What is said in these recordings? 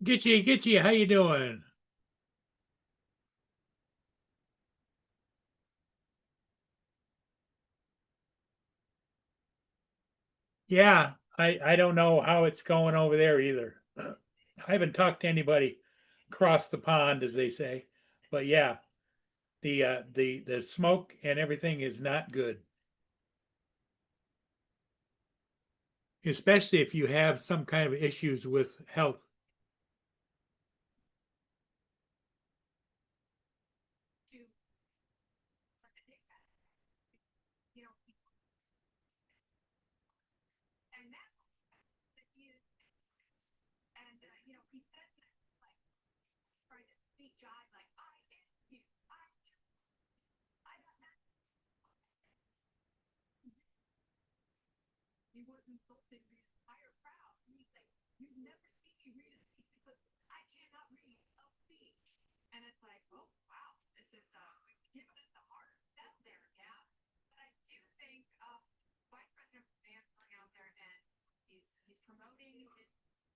Get you. How you doing? Yeah, I don't know how it's going over there either. I haven't talked to anybody across the pond, as they say, but yeah, the smoke and everything is not good, especially if you have some kind of issues with health.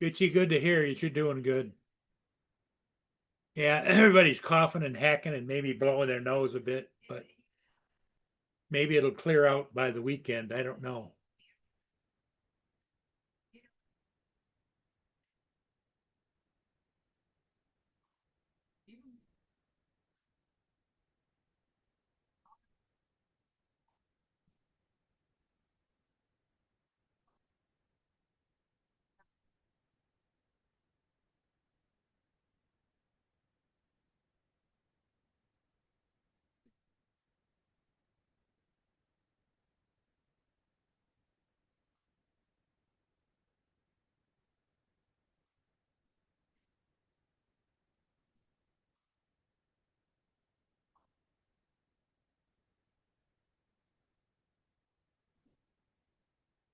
Itchy, good to hear you. You're doing good. Yeah, everybody's coughing and hacking and maybe blowing their nose a bit, but maybe it'll clear out by the weekend. I don't know.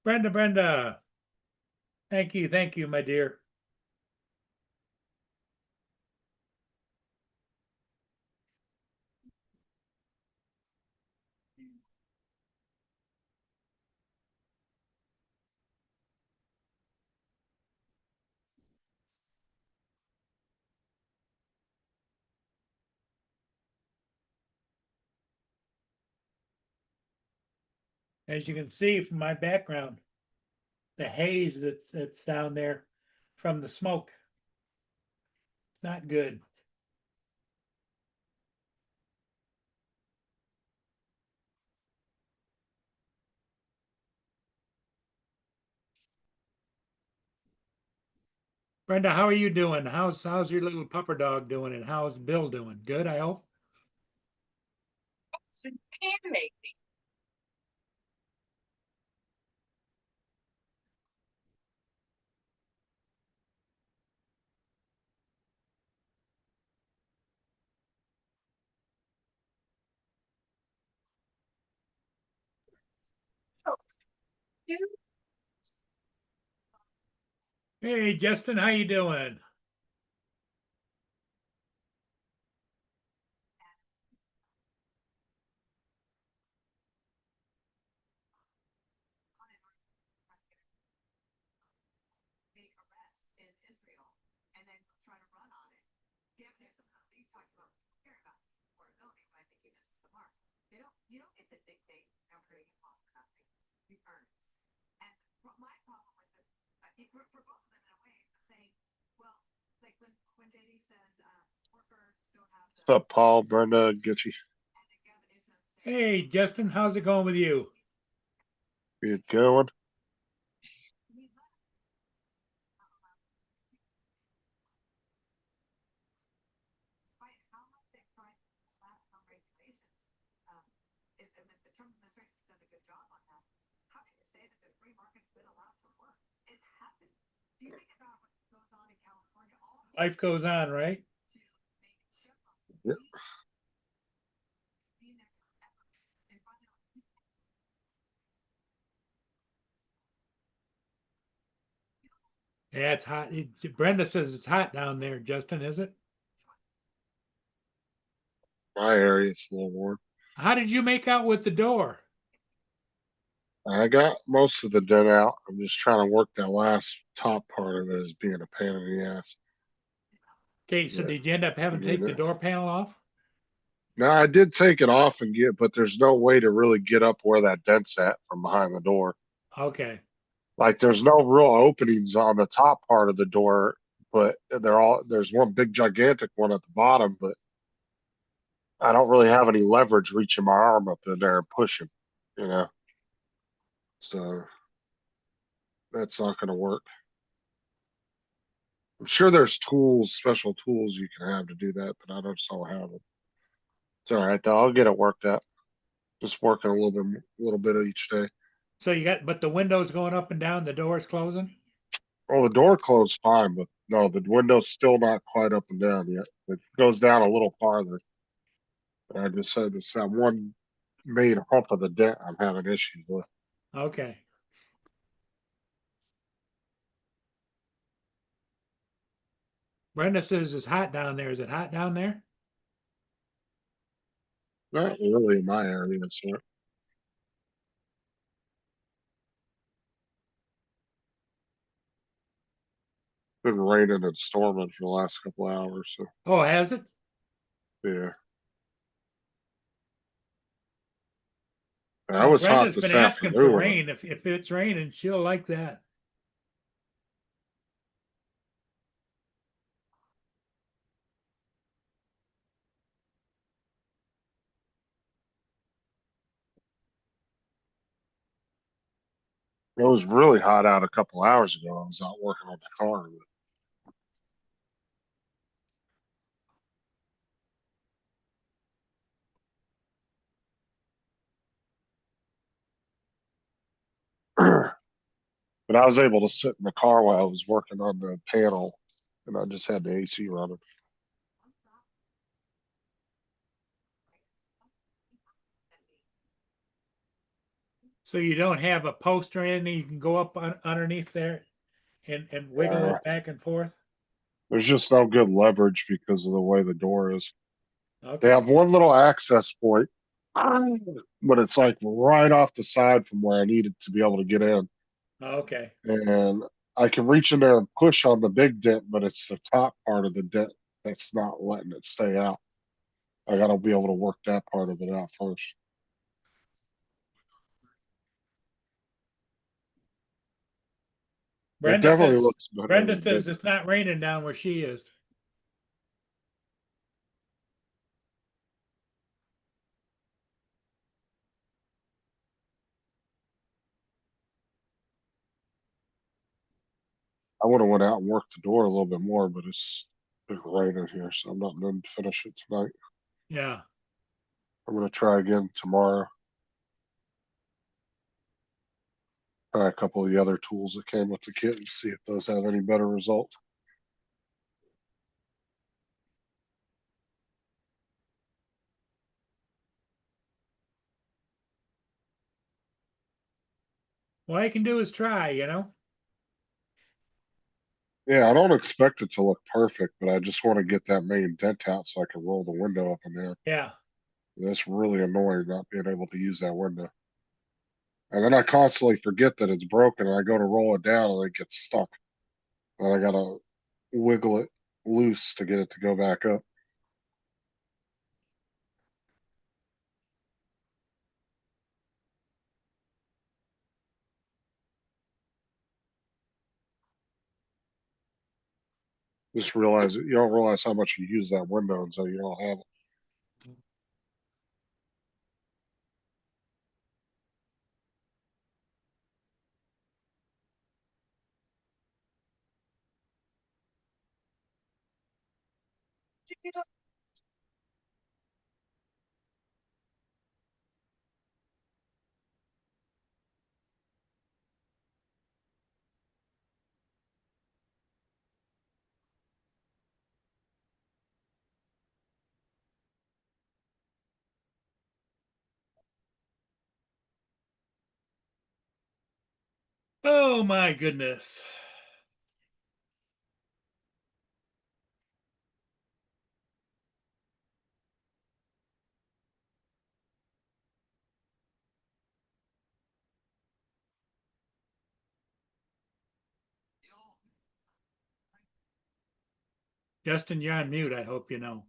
Brenda. Thank you, my dear. As you can see from my background, the haze that's down there from the smoke. Not good. Brenda, how are you doing? How's your little pupper dog doing, and how's Bill doing? Good, I hope. So you can make these. Oh, you Hey, Justin, how you doing? make arrests in Israel and then try to run on it. Gavin Newsom, he's talking about caring about affordability, but I think he misses the mark. You don't get to dictate how pretty you want nothing. You earn it. And my problem with it, for both of them in a way, saying, well, like when JD says workers don't have to. What's up, Paul, Brenda, Gitchy? And then Gavin Newsom saying, Hey, Justin, how's it going with you? Good going. we let despite how much they've tried to collapse on regulations, is and the Trump administration's done a good job on that. How can you say that the free market's been allowed to work? It hasn't. Do you think about what goes on in California? All the Life goes on, right? to make Chevron Yep. be there forever. And finally, Yeah, it's hot. Brenda says it's hot down there, Justin, is it? My area, it's a little warm. How did you make out with the door? I got most of the dent out. I'm just trying to work that last top part of it as being a pain in the ass. Okay, so Yeah, did you end up having to take the door panel off? No, I did take it off and get, but there's no way to really get up where that dent's at from behind the door. Okay. Like there's no real openings on the top part of the door, but there's one big gigantic one at the bottom, but I don't really have any leverage reaching my arm up in there and pushing, you know. So that's not going to work. I'm sure there's tools, special tools you can have to do that, but I just don't have them. It's all right though. I'll get it worked out. Just working a little bit of each day. So you got, but the window's going up and down, the door's closing? Well, the door closed fine, but no, the window's still not quite up and down yet. It goes down a little farther. And I just said this that one main hump of the dent I'm having issues with. Okay. Brenda says it's hot down there. Is it hot down there? Not really in my area, it's been raining and storming for the last couple of hours, so Oh, has it? yeah. And I Well, was hot Brenda's this been asking for afternoon. rain. If it's raining, she'll like that. It was really hot out a couple hours ago. I was out working on the car. But I was able to sit in the car while I was working on the panel, and I just had the AC running. So you don't have a post or anything you can go up underneath there and wiggle Uh, it back and forth? There's just no good leverage because of the way the door is. They Okay, have one little access point, but it's like right off the side from where I need it to be able to get in. okay. And I can reach in there and push on the big dent, but it's the top part of the dent that's not letting it stay out. I got to be able to work that part of it out first. It Brenda definitely says, looks better than it did. it's not raining down where she is. I would have went out and worked the door a little bit more, but it's been raining here, so I'm not going to finish it tonight. Yeah. I'm going to try again tomorrow. Try a couple of the other tools that came with the kit and see if those have any better results. All I can do is try, you know? Yeah, I don't expect it to look perfect, but I just want to get that main dent out so I can roll the window up in there. Yeah. That's really annoying not being able to use that window. And then I constantly forget that it's broken and I go to roll it down and it gets stuck. And I gotta wiggle it loose to get it to go back up. Just realize it. You don't realize how much you use that window until you don't have it. Did you get up? Oh my goodness. Justin, you're on mute, I hope you know.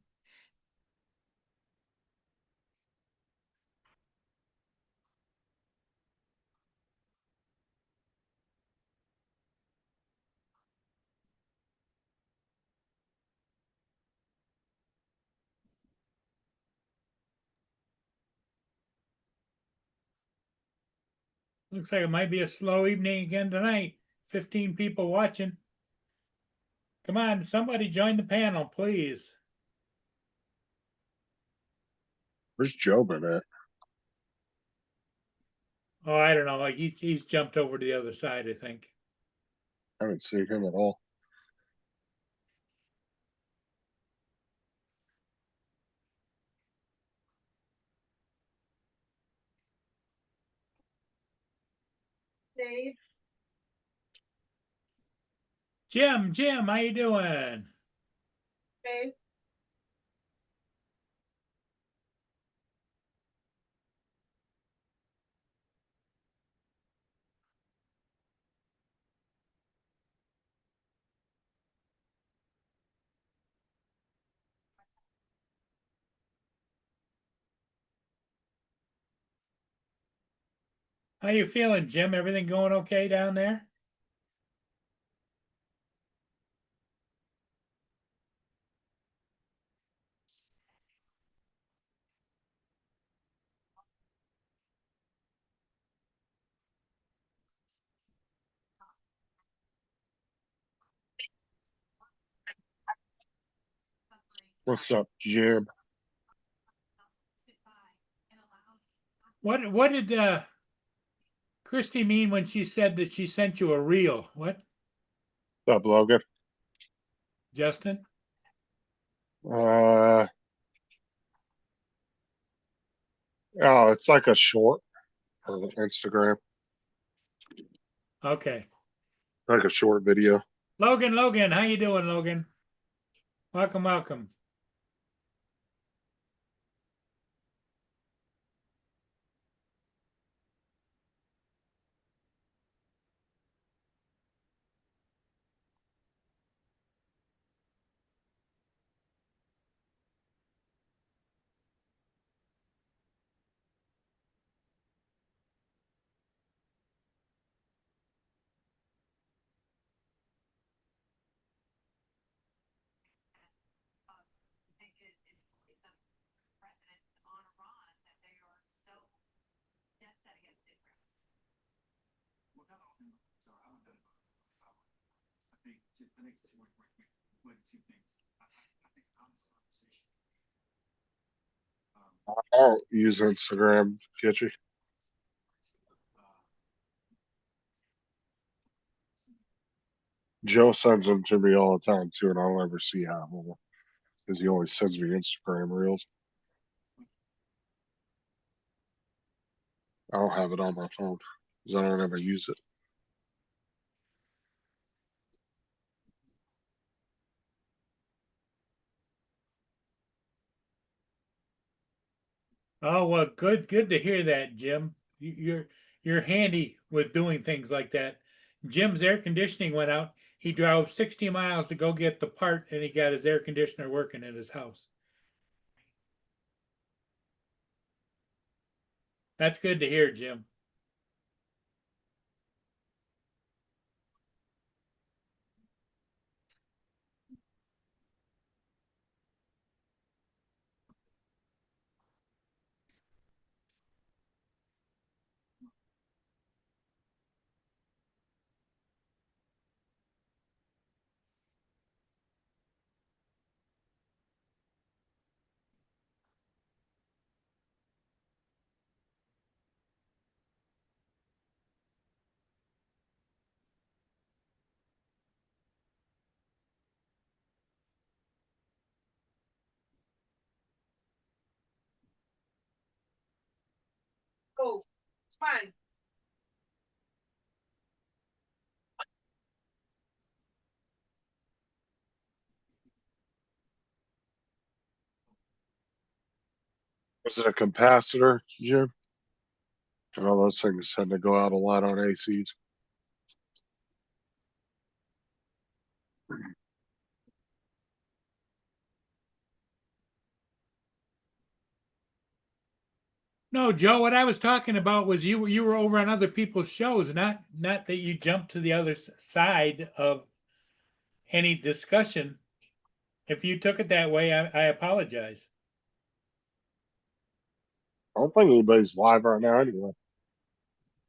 Looks like it might be a slow evening again tonight. 15 people watching. Come on, somebody join the panel, please. Where's Joe been at? Oh, I don't know. Like he's jumped over to the other side, I think. I haven't seen him at all. Dave, Jim, how you doing? Dave, How you feeling, Jim? Everything going okay down there? What's up, Jim? What did Christy mean when she said that she sent you a reel? What, What's up, Logan? Justin? Oh, it's like a short. or the Instagram, Okay. like a short video. Logan, how you doing, Logan? Welcome. They did inflate the president on Iran that they are so dead set against Israel. Well, not all them. So I don't know. I think two things. I think honest conversation. I don't use Instagram, Kitchy. Joe sends them to me all the time too, and I don't ever see half of them because he always sends me Instagram reels. I don't have it on my phone because I don't ever use it. Oh well, good to hear that, Jim. You're handy with doing things like that. Jim's air conditioning went out. He drove 60 miles to go get the part, and he got his air conditioner working at his house. That's good to hear, Jim. Oh, it's fine. Was it a capacitor, Jim? I know those things tend to go out a lot on ACs. No, Joe, what I was talking about was you were over on other people's shows, not that you jumped to the other side of any discussion. If you took it that way, I apologize. I don't think anybody's live right now anyway.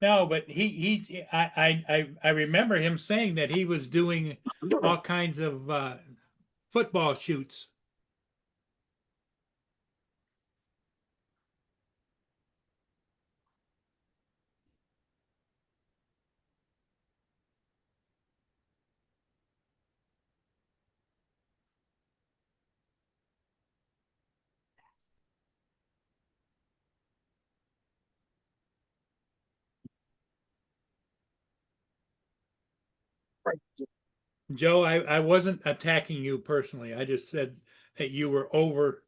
No, but I remember him saying that he was doing all kinds of football shoots. Joe, I wasn't attacking you personally. I just said that you were over.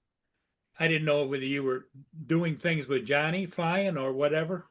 I didn't know whether you were doing things with Johnny flying or whatever.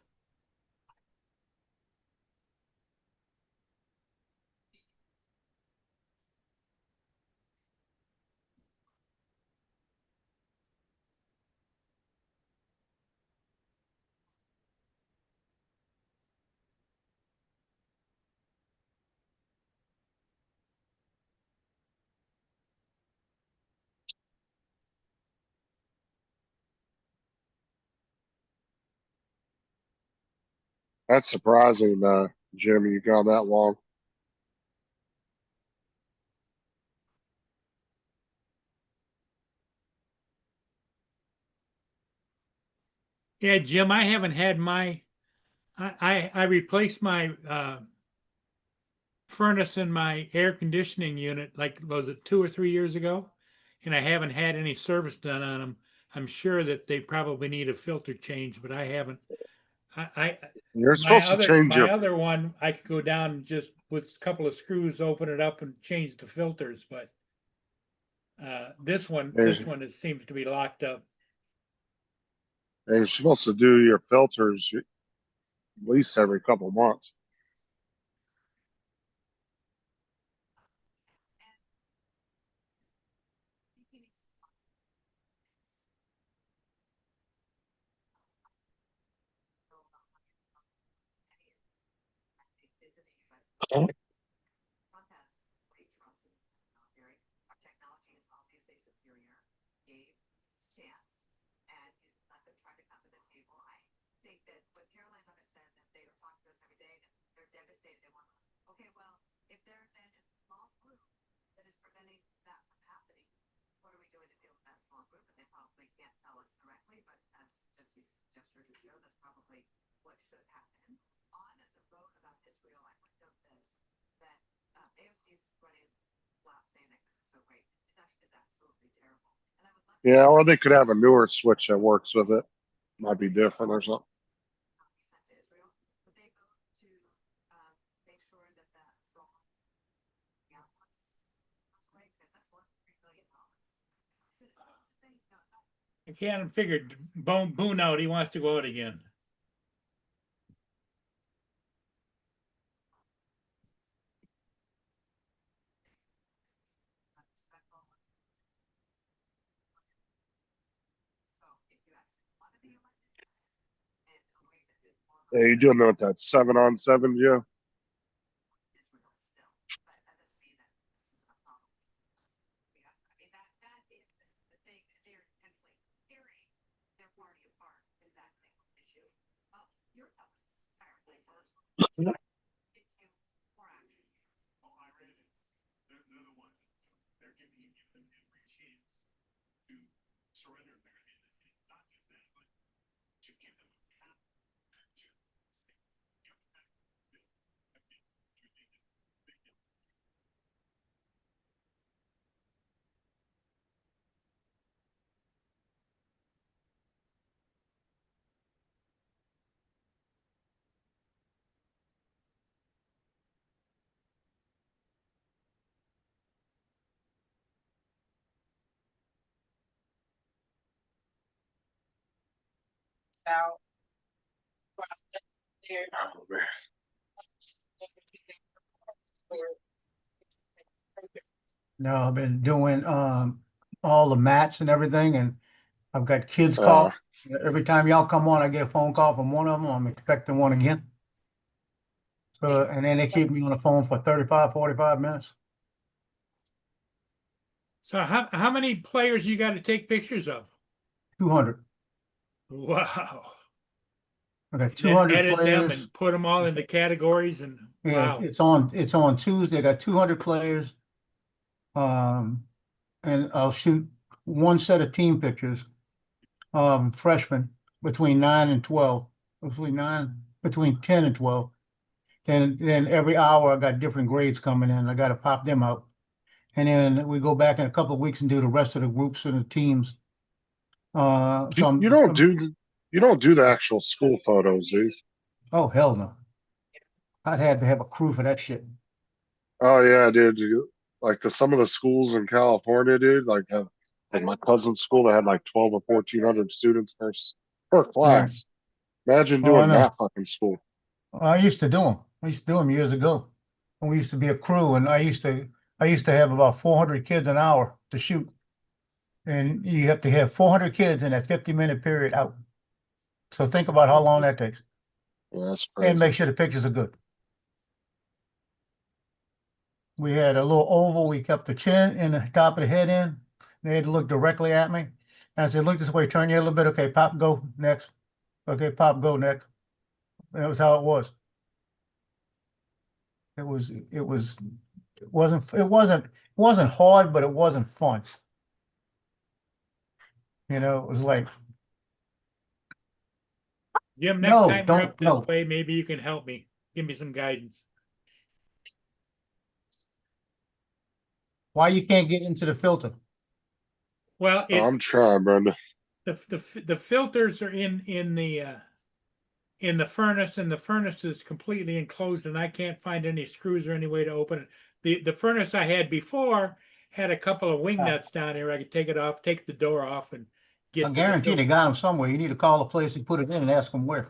That's surprising, Jim. You gone that long. Yeah, Jim, I haven't had my. I replaced my furnace in my air conditioning unit like was it 2 or 3 years ago, and I haven't had any service done on them. I'm sure that they probably need a filter change, but I haven't You're my supposed to other, change my your, other one, I could go down and just with a couple of screws, open it up and change the filters, but this one it seems to be locked up. you're supposed to do your filters at least every couple months. Our technology is obviously superior, gave chance, and let them try to come to the table. I think that what Caroline Levitt said, that they were talking to us every day, and they're devastated. They want, okay, well, if they're then in a small group that is preventing that from happening, what are we doing to deal with that small group? And they probably can't tell us directly, but as just you gestures to show, that's probably what should happen. On the vote about Israel, I would note this, that AOC is running laps saying that this is so great. It's absolutely terrible. And I would love Yeah, or they could have a newer switch that works with it. Might be different or something. to Israel, but they go to make sure that that strong that's great. That's worth $3 billion. I can't figure Boone out. He wants to go out again. So if you actually want to be elected in a way that is more Yeah, you doing that 7-on-7, Joe? Israel still, but that doesn't mean that this is a problem. Yeah, I mean that is the thing that they're intentionally tearing their party apart in that single issue. Your thoughts, entirely first. Into more action. Oh, I read it. They're the ones that they're giving them every chance to surrender their, and not just that, but to give them a path to Out. There. Oh, man. No, I've been doing all the mats and everything, and I've got kids Uh, call. Every time y'all come on, I get a phone call from one of them. I'm expecting one again. So, and then they keep me on the phone for 35, 45 minutes. So how many players you got to take pictures of? 200. Wow. I got Then 200 edit them players. and put them all into categories and Yeah, wow. it's on Tuesday. I got 200 players. And I'll shoot one set of team pictures. Freshmen between 9 and 12, between 10 and 12. Then every hour I got different grades coming in. I got to pop them out. And then we go back in a couple of weeks and do the rest of the groups and the teams. So you don't do the actual school photos, do you? oh hell no. I'd have to have a crew for that shit. Oh yeah, dude. Like some of the schools in California, dude. Like my cousin's school, they had like 12 or 1,400 students per class. Imagine Oh, I doing know. that fucking school. I used to do them. I used to do them years ago. And we used to be a crew, and I used to have about 400 kids an hour to shoot. And you have to have 400 kids in that 50-minute period out. So think about how long that takes. Yeah, that's And crazy. make sure the pictures are good. We had a little oval. We kept the chin and the top of the head in. They had to look directly at me. And I said, look this way, turn your head a little bit. Okay, pop, go next. Okay, pop, go next. And that was how it was. It wasn't hard, but it wasn't fun. You know, it was like, Jim, next no, time we're up this no. way, maybe you can help me. Give me some guidance. Why you can't get into the filter? Well, I'm it's trying, Brenda. the filters are in the in the furnace, and the furnace is completely enclosed, and I can't find any screws or any way to open it. The furnace I had before had a couple of wing nuts down there. I could take it off, take the door off, and get I to the guarantee they filter. got them somewhere. You need to call the place and put it in and ask them where.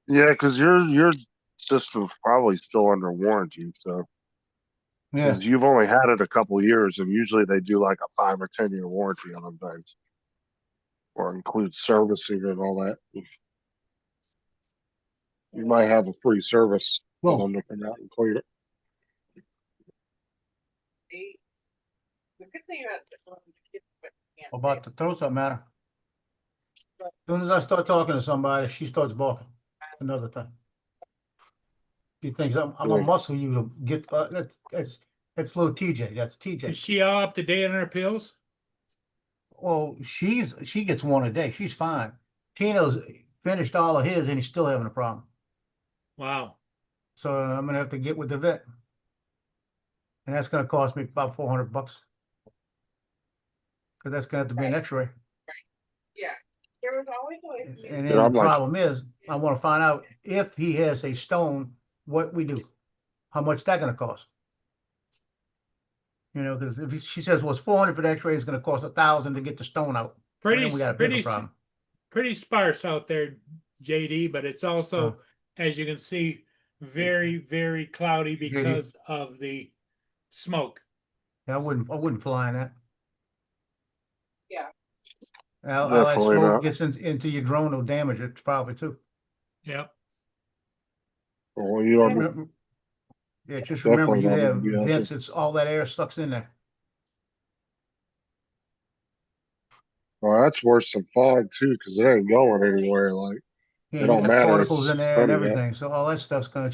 Yeah, because your system's probably still under warranty, so Yeah, because you've only had it a couple of years, and usually they do like a 5 or 10 year warranty on them things, or include servicing and all that. You might have a free service for well, them to come out and clean it. The good thing about the kids, but can't about the throat something matter. As soon as I start talking to somebody, she starts barking. Another thing. She thinks I'm gonna Yeah. muscle you to get, that's little TJ, that's Is TJ. she all up to date on her pills? Well, she gets one a day, she's fine. Tino's finished all of his and he's still having a problem. Wow. So I'm gonna have to get with the vet. And that's gonna cost me about $400. Cause that's gonna have to be an X-ray. Yeah, there was always a way. for me to And Yeah, then the I'm like- problem is, I wanna find out if he has a stone, what we do. How much that gonna cost? You know, cause if she says, well, it's 400 for the X-ray, it's gonna cost 1,000 to get the stone out. Well, Pretty, then we got a pretty, bigger problem. pretty sparse out there, JD, but it's also, as you can see, very, very cloudy because of the smoke. Yeah, I wouldn't fly in that. Yeah. How that Definitely smoke not. gets into your drone will damage it probably too. Yep. Well, you don't. Remember- Yeah, just remember Definitely you not have gonna be out vents, it's all that air sucks in there. Well, that's worse than fog too, because it ain't going anywhere. Like Yeah, It you don't got matter, particles it's in there and sunny out. everything, so all that stuff's gonna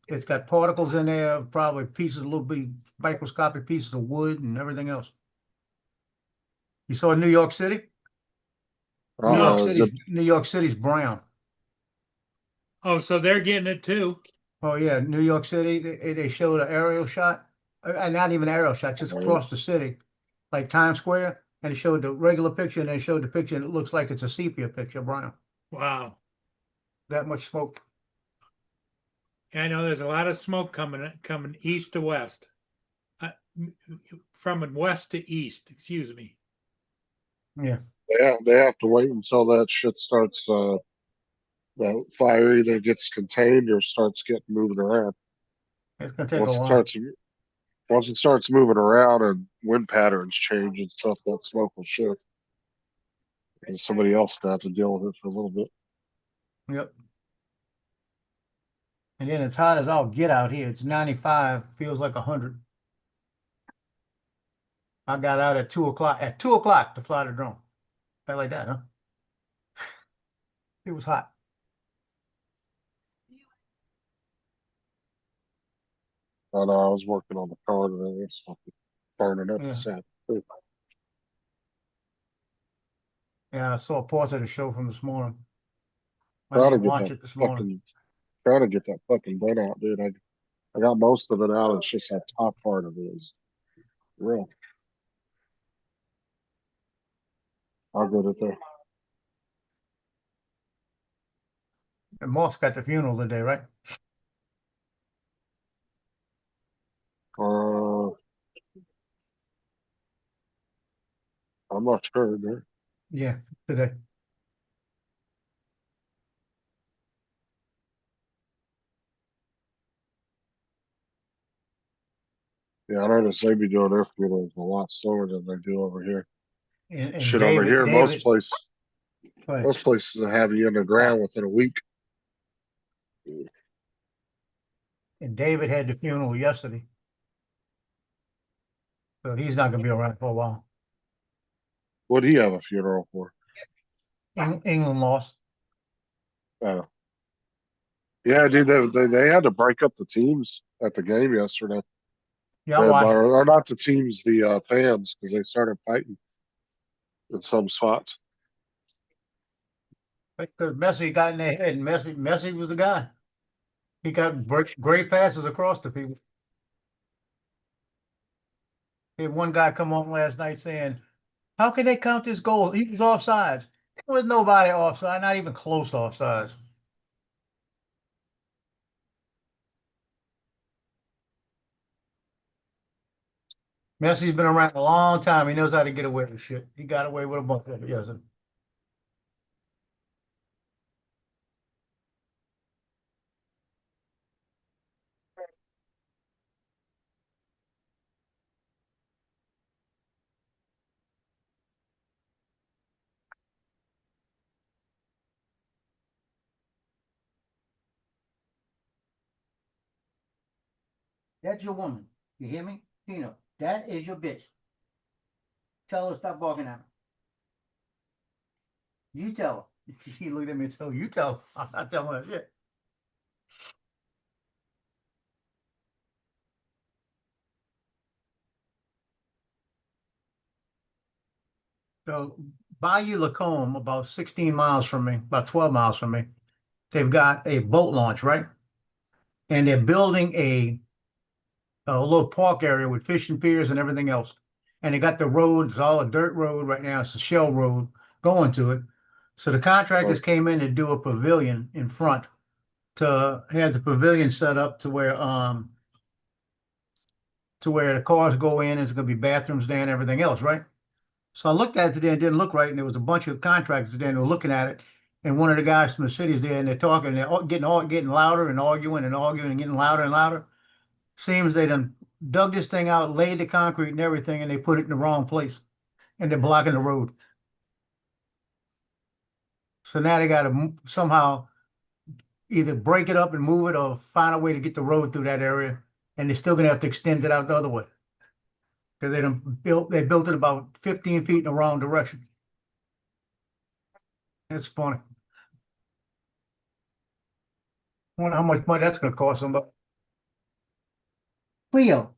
it's got particles in there, probably pieces, little bit microscopic pieces of wood and everything else. You saw New York City? No. New York City's brown. Oh, so they're getting it too. Oh yeah, New York City, they showed an aerial shot, and not even an aerial shot, just Okay. across the city, like Times Square, and they showed the regular picture and they showed the picture and it looks like it's a sepia picture, brown. Wow. That much smoke. Yeah, I know there's a lot of smoke coming east to west. From west to east, excuse me. Yeah, They have to wait until that shit starts. The fire either gets contained or starts getting moved around. it's gonna take a Once it while. starts moving around and wind patterns change and stuff, that smoke will shift. And somebody else will have to deal with it for a little bit. Yep. And then it's hot as all get out here. It's 95, feels like 100. I got out at 2 o'clock. At 2 o'clock to fly the drone. Felt like that, huh? It was hot. I know I was working on the car today. It's fucking burning up Yeah. the sap. Yeah, I saw parts of the show from this morning. I Trying to didn't get watch that it this morning. fucking trying to get that fucking bed out, dude. I got most of it out. It's just that top part of it is real. I'll get it there. And Mark's got the funeral today, right? I'm not sure, dude. Yeah, today. Yeah, I noticed they be doing their funerals a lot slower than they do over here. And Shit, over here, most places Right. will have you in the ground within a week. And David had the funeral yesterday. So he's not gonna be around for a while. What'd he have a funeral for? England lost. Yeah, dude, they had to break up the teams at the game yesterday. Yeah, I watched it. Or not the teams, the fans, because they started fighting in some spots. Because Messi got in their head, and Messi was the guy. He got great passes across to people. Had one guy come on last night saying, "How can they count this goal? He was offsides." There was nobody offside, not even close offsides. Messi's been around a long time. He knows how to get away with shit. He got away with a bunch of it, yes. That's your woman. You hear me? Tina, that is your bitch. Tell her to stop barking at me. You tell her. She looked at me and told you tell her. I'm not telling her shit. So Bayou Lacombe, about 16 miles from me, about 12 miles from me, they've got a boat launch, right? And they're building a little park area with fishing piers and everything else. And they got the road, it's all a dirt road right now. It's a shell road going to it. So the contractors came in to do a pavilion in front to have the pavilion set up to where the cars go in. There's gonna be bathrooms there and everything else, right? So I looked at it today and it didn't look right, and there was a bunch of contractors there and they were looking at it. And one of the guys from the city is there and they're talking, and they're getting louder and arguing and getting louder and louder. Seems they done dug this thing out, laid the concrete and everything, and they put it in the wrong place. And they're blocking the road. So now they gotta somehow either break it up and move it or find a way to get the road through that area. And they're still gonna have to extend it out the other way. Because they built it about 15 feet in the wrong direction. It's funny. Wonder how much money that's gonna cost somebody. Cleo,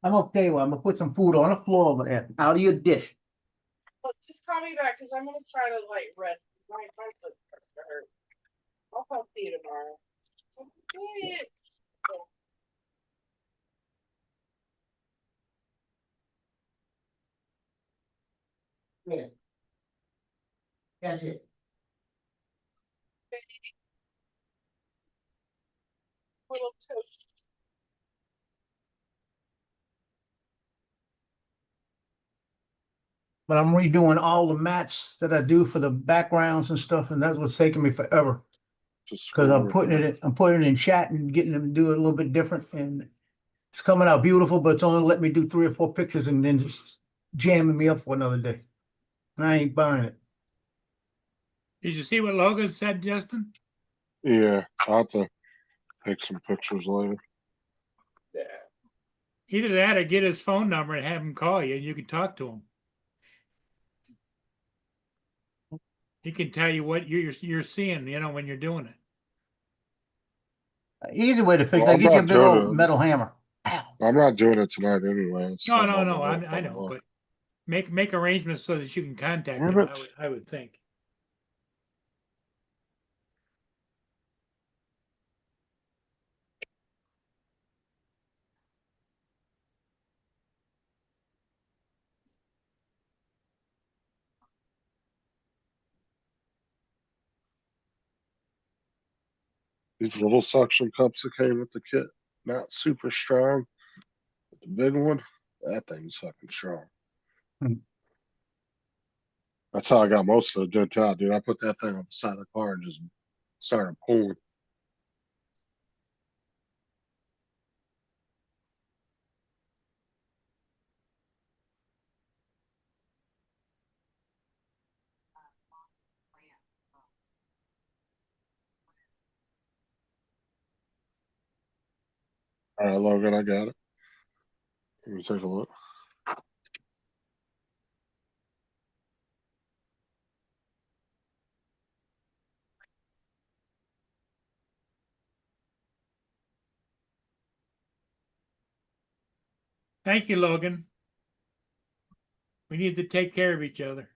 I'm gonna tell you what, I'm gonna put some food on the floor over there, out of your dish. Well, just call me back, cause I'm gonna try to like rest. My foot starts to hurt. I'll come see you tomorrow. Shit. Yeah. That's it. Little toast. But I'm redoing all the mats that I do for the backgrounds and stuff, and that's what's taking me forever. Just Because I'm scroll putting I'm putting it in chat and getting them to do it a little bit different, and it's coming out beautiful, but it's only let me do 3 or 4 pictures and then just jamming me up for another day. And I ain't buying it. Did you see what Logan said, Justin? Yeah, I'll have to take some pictures later. Yeah. Either that or get his phone number and have him call you and you can talk to him. He can tell you what you're seeing, when you're doing it. Easy way to fix Well, it. I'm Get you a not big doing old it. metal hammer. Ow. I'm not doing it tonight anyway. It's No, something no, I'm no. gonna work I on know, tomorrow. but make arrangements so that you can contact Damn him. it. I would think. These little suction cups that came with the kit, not super strong. But the big one, that thing's fucking strong. Hmm. That's how I got most of the dental, dude. I put that thing on the side of the car and just started pulling. All right, Logan, I got it. Let me take a look. Thank you, Logan. We need to take care of each other.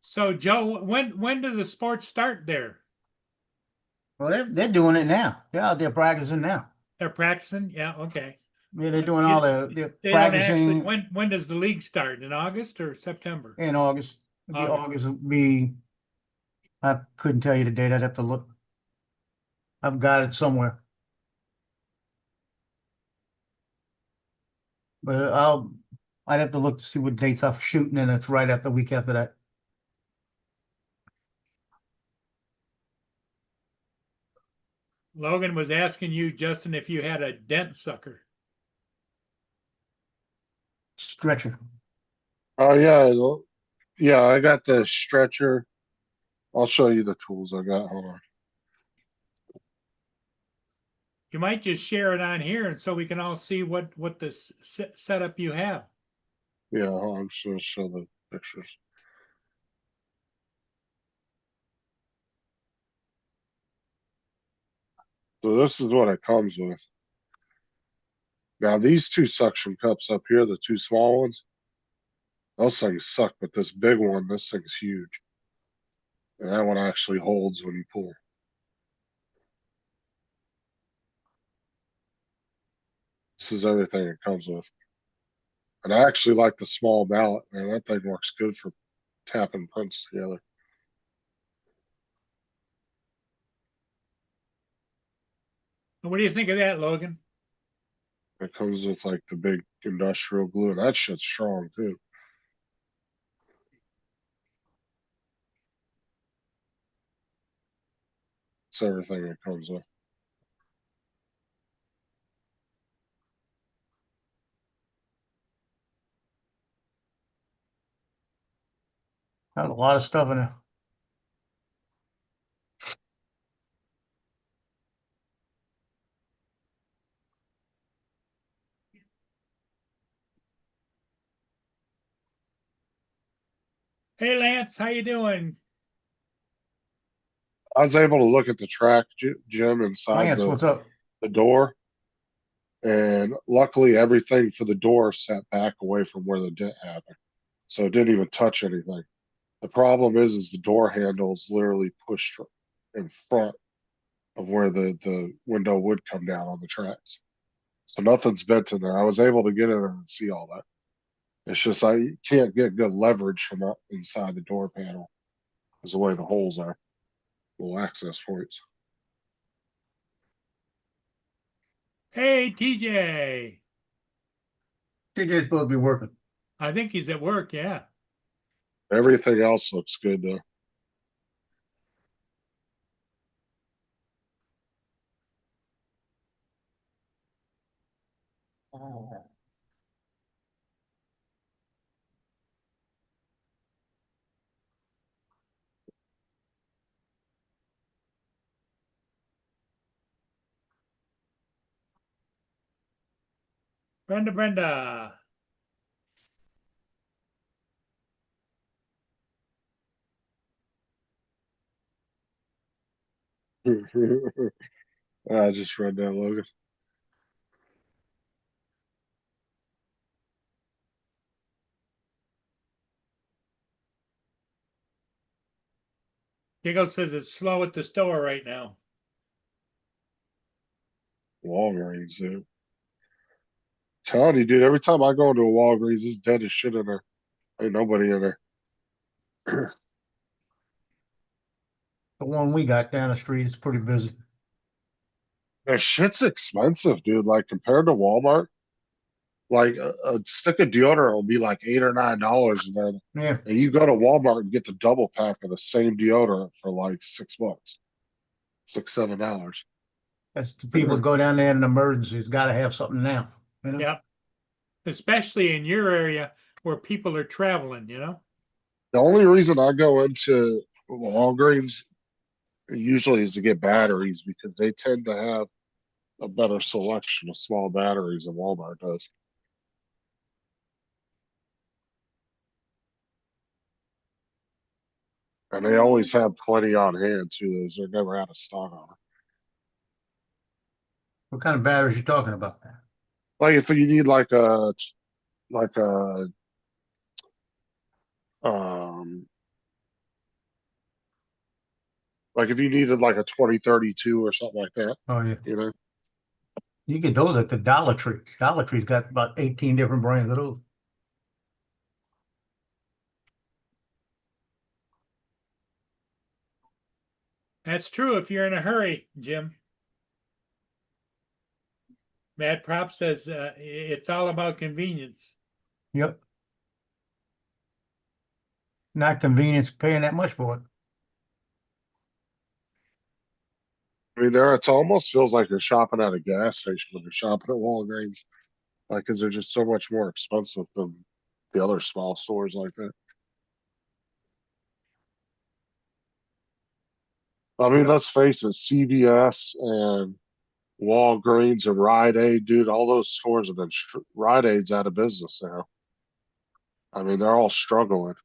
So, Joe, when do the sports start there? Well, they're doing it now. They're out there practicing now. They're practicing? Yeah, okay. Yeah, they're doing all they're They don't actually. practicing When does the league start? In August or September? in August. It'd be August. August, it'd be, I couldn't tell you the date, I'd have to look. I've got it somewhere. But I'd have to look to see what dates I'm shooting, and it's right after the week after that. Logan was asking you, Justin, if you had a dent sucker. Stretcher. Oh, yeah, I got the stretcher. I'll show you the tools I got. Hold on. You might just share it on here, and so we can all see what the setup you have. Yeah, hold on, I'm just gonna show the pictures. So this is what it comes with. Now these two suction cups up here, the two small ones, those things suck, but this big one, this thing's huge. And that one actually holds when you pull. This is everything it comes with. And I actually like the small mallet, man. That thing works good for tapping prints together. What do you think of that, Logan? It comes with like the big industrial glue, and that shit's strong too. It's everything it comes with. Got a lot of stuff in there. Hey, Lance, how you doing? I was able to look at the track, Jim, inside Lance, what's up? the door. And luckily, everything for the door sat back away from where the dent happened. So it didn't even touch anything. The problem is the door handle is literally pushed in front of where the window would come down on the tracks. So nothing's bent in there. I was able to get in there and see all that. It's just I can't get good leverage from up inside the door panel because the way the holes are, little access points. Hey, TJ. TJ's supposed to be working. I think he's at work. Yeah. Everything else looks good though. Brenda. I just read that, Logan. Diego says it's slow at the store right now. Walgreens, dude. Telling you, dude, every time I go into a Walgreens, it's dead as shit in there. Ain't nobody in there. The one we got down the street is pretty busy. That shit's expensive, dude. Like compared to Walmart, like a stick of deodorant will be like $8 or $9 in there. Yeah, And you go to Walmart and get the double pack of the same deodorant for like $6, $6, $7. that's the people go down there in an emergency. Got to have something now. You know? Yep. Especially in your area where people are traveling, you know? The only reason I go into Walgreens usually is to get batteries because they tend to have a better selection of small batteries than Walmart does. And they always have plenty on hand too. They're never out of stock on them. What kind of batteries you talking about? Like if you need like a um like if you needed like a 2032 or something like that, Oh yeah, you know. you get those at the Dollar Tree. Dollar Tree's got about 18 different brands of those. That's true if you're in a hurry, Jim. Mad Prop says it's all about convenience. Yep. Not convenience paying that much for it. I mean, there it almost feels like you're shopping at a gas station when you're shopping at Walgreens, like because they're just so much more expensive than the other small stores like that. I mean, let's face it, CVS and Walgreens and Rite Aid, dude, all those stores have been Rite Aid's out of business now. I mean, they're all struggling.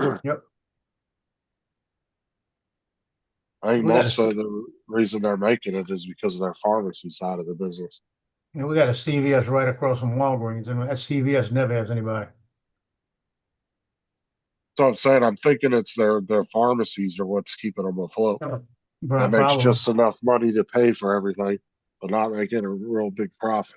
Yep. I think We got most of the reason they're making it is because of their pharmacy side of the business. we got a CVS right across from Walgreens, and that CVS never has anybody. So I'm saying, I'm thinking it's their pharmacies are what's keeping them afloat. That makes Probably. just enough money to pay for everything, but not making a real big profit.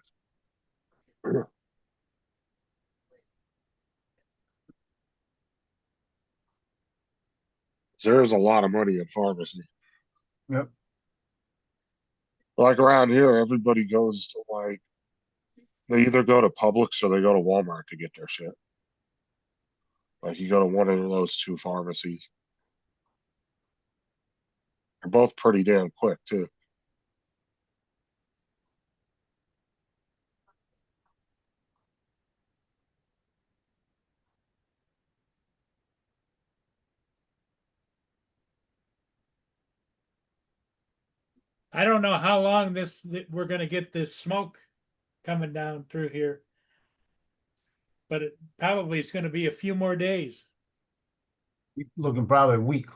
There's a lot of money in pharmacy. Yep. Like around here, everybody goes to like they either go to Publix or they go to Walmart to get their shit. Like you go to one of those two pharmacies. They're both pretty damn quick too. I don't know how long we're gonna get this smoke coming down through here. But it probably is gonna be a few more days. Looking probably weak.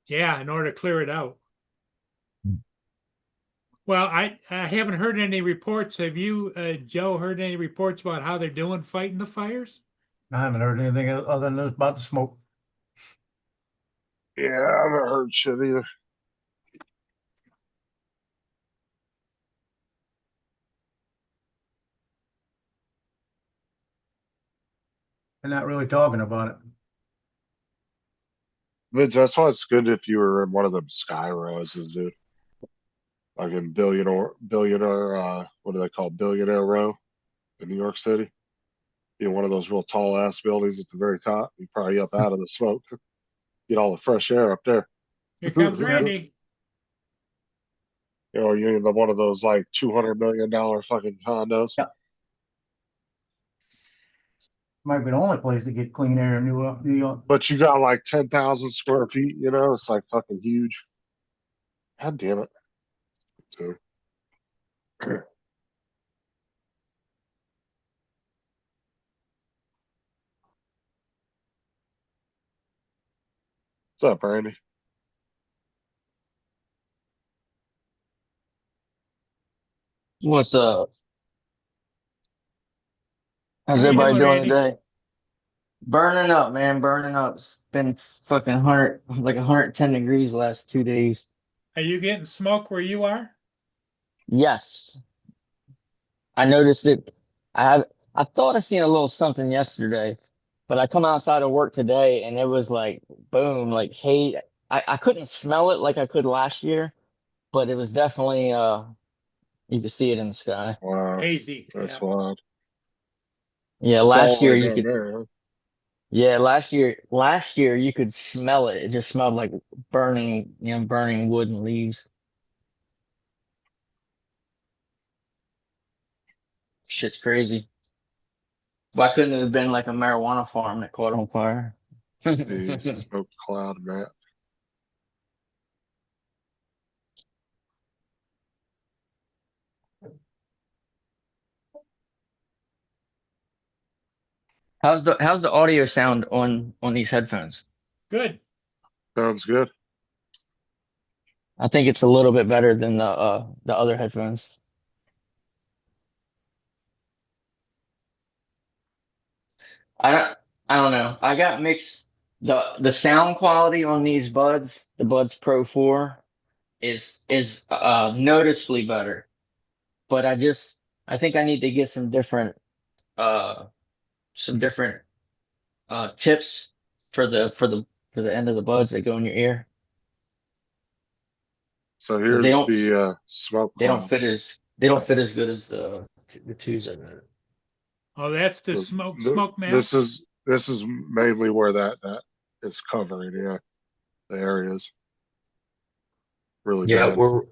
Yeah, in order to clear it out. Well, I haven't heard any reports. Have you, Joe, heard any reports about how they're doing fighting the fires? I haven't heard anything other than about the smoke. Yeah, I haven't heard shit either. They're not really talking about it. But that's why it's good if you were in one of them sky roses, dude. Like in billionaire, what do they call billionaire row in New York City? You know, one of those real tall ass buildings at the very top. You probably up out of the smoke, get all the fresh air up there. Here comes Yeah. Randy. You know, you're in one of those like $200 million fucking condos. Yeah. Might be the only place to get clean air in New York. But you got like 10,000 square feet, you know, it's like fucking huge. God damn it. So, what's up, Randy? What's up? How's How you everybody doing, doing Randy? today? Burning up, man, burning up. It's been fucking 110 degrees the last 2 days. Are you getting smoke where you are? Yes, I noticed it. I thought I seen a little something yesterday, but I come outside of work today and it was like boom, like hey, I couldn't smell it like I could last year, but it was definitely you could see it in the sky. Wow, Hazy. that's Yeah. wild. Yeah, It's all last the year way you down could. there, huh? Yeah, last year you could smell it. It just smelled like burning, burning wood and leaves. Shit's crazy. Why couldn't it have been like a marijuana farm that caught on fire? The smoke cloud, man. How's the audio sound on these headphones? Good. Sounds good. I think it's a little bit better than the other headphones. I don't I don't know. I got mixed the sound quality on these buds, the Buds Pro 4 is noticeably better. But I think I need to get uh some different tips for the end of the buds that go in your ear. So 'Cause they here's don't the smoke they don't cloud. fit as good as the twos I know. Oh, that's the The- smoke map? this is mainly where that is covering, yeah. The areas. Really Yeah, bad.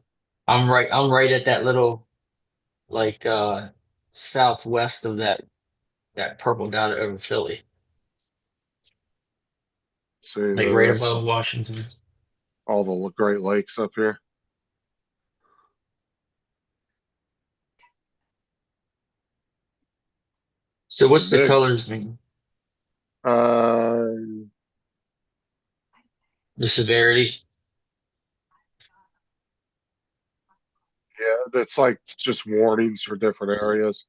I'm right at that little like southwest of that purple dot over Philly. See, Like right that's above Washington. all the Great Lakes up here. So what's the Big. colors mean? Uh, The severity? yeah, that's like just warnings for different areas.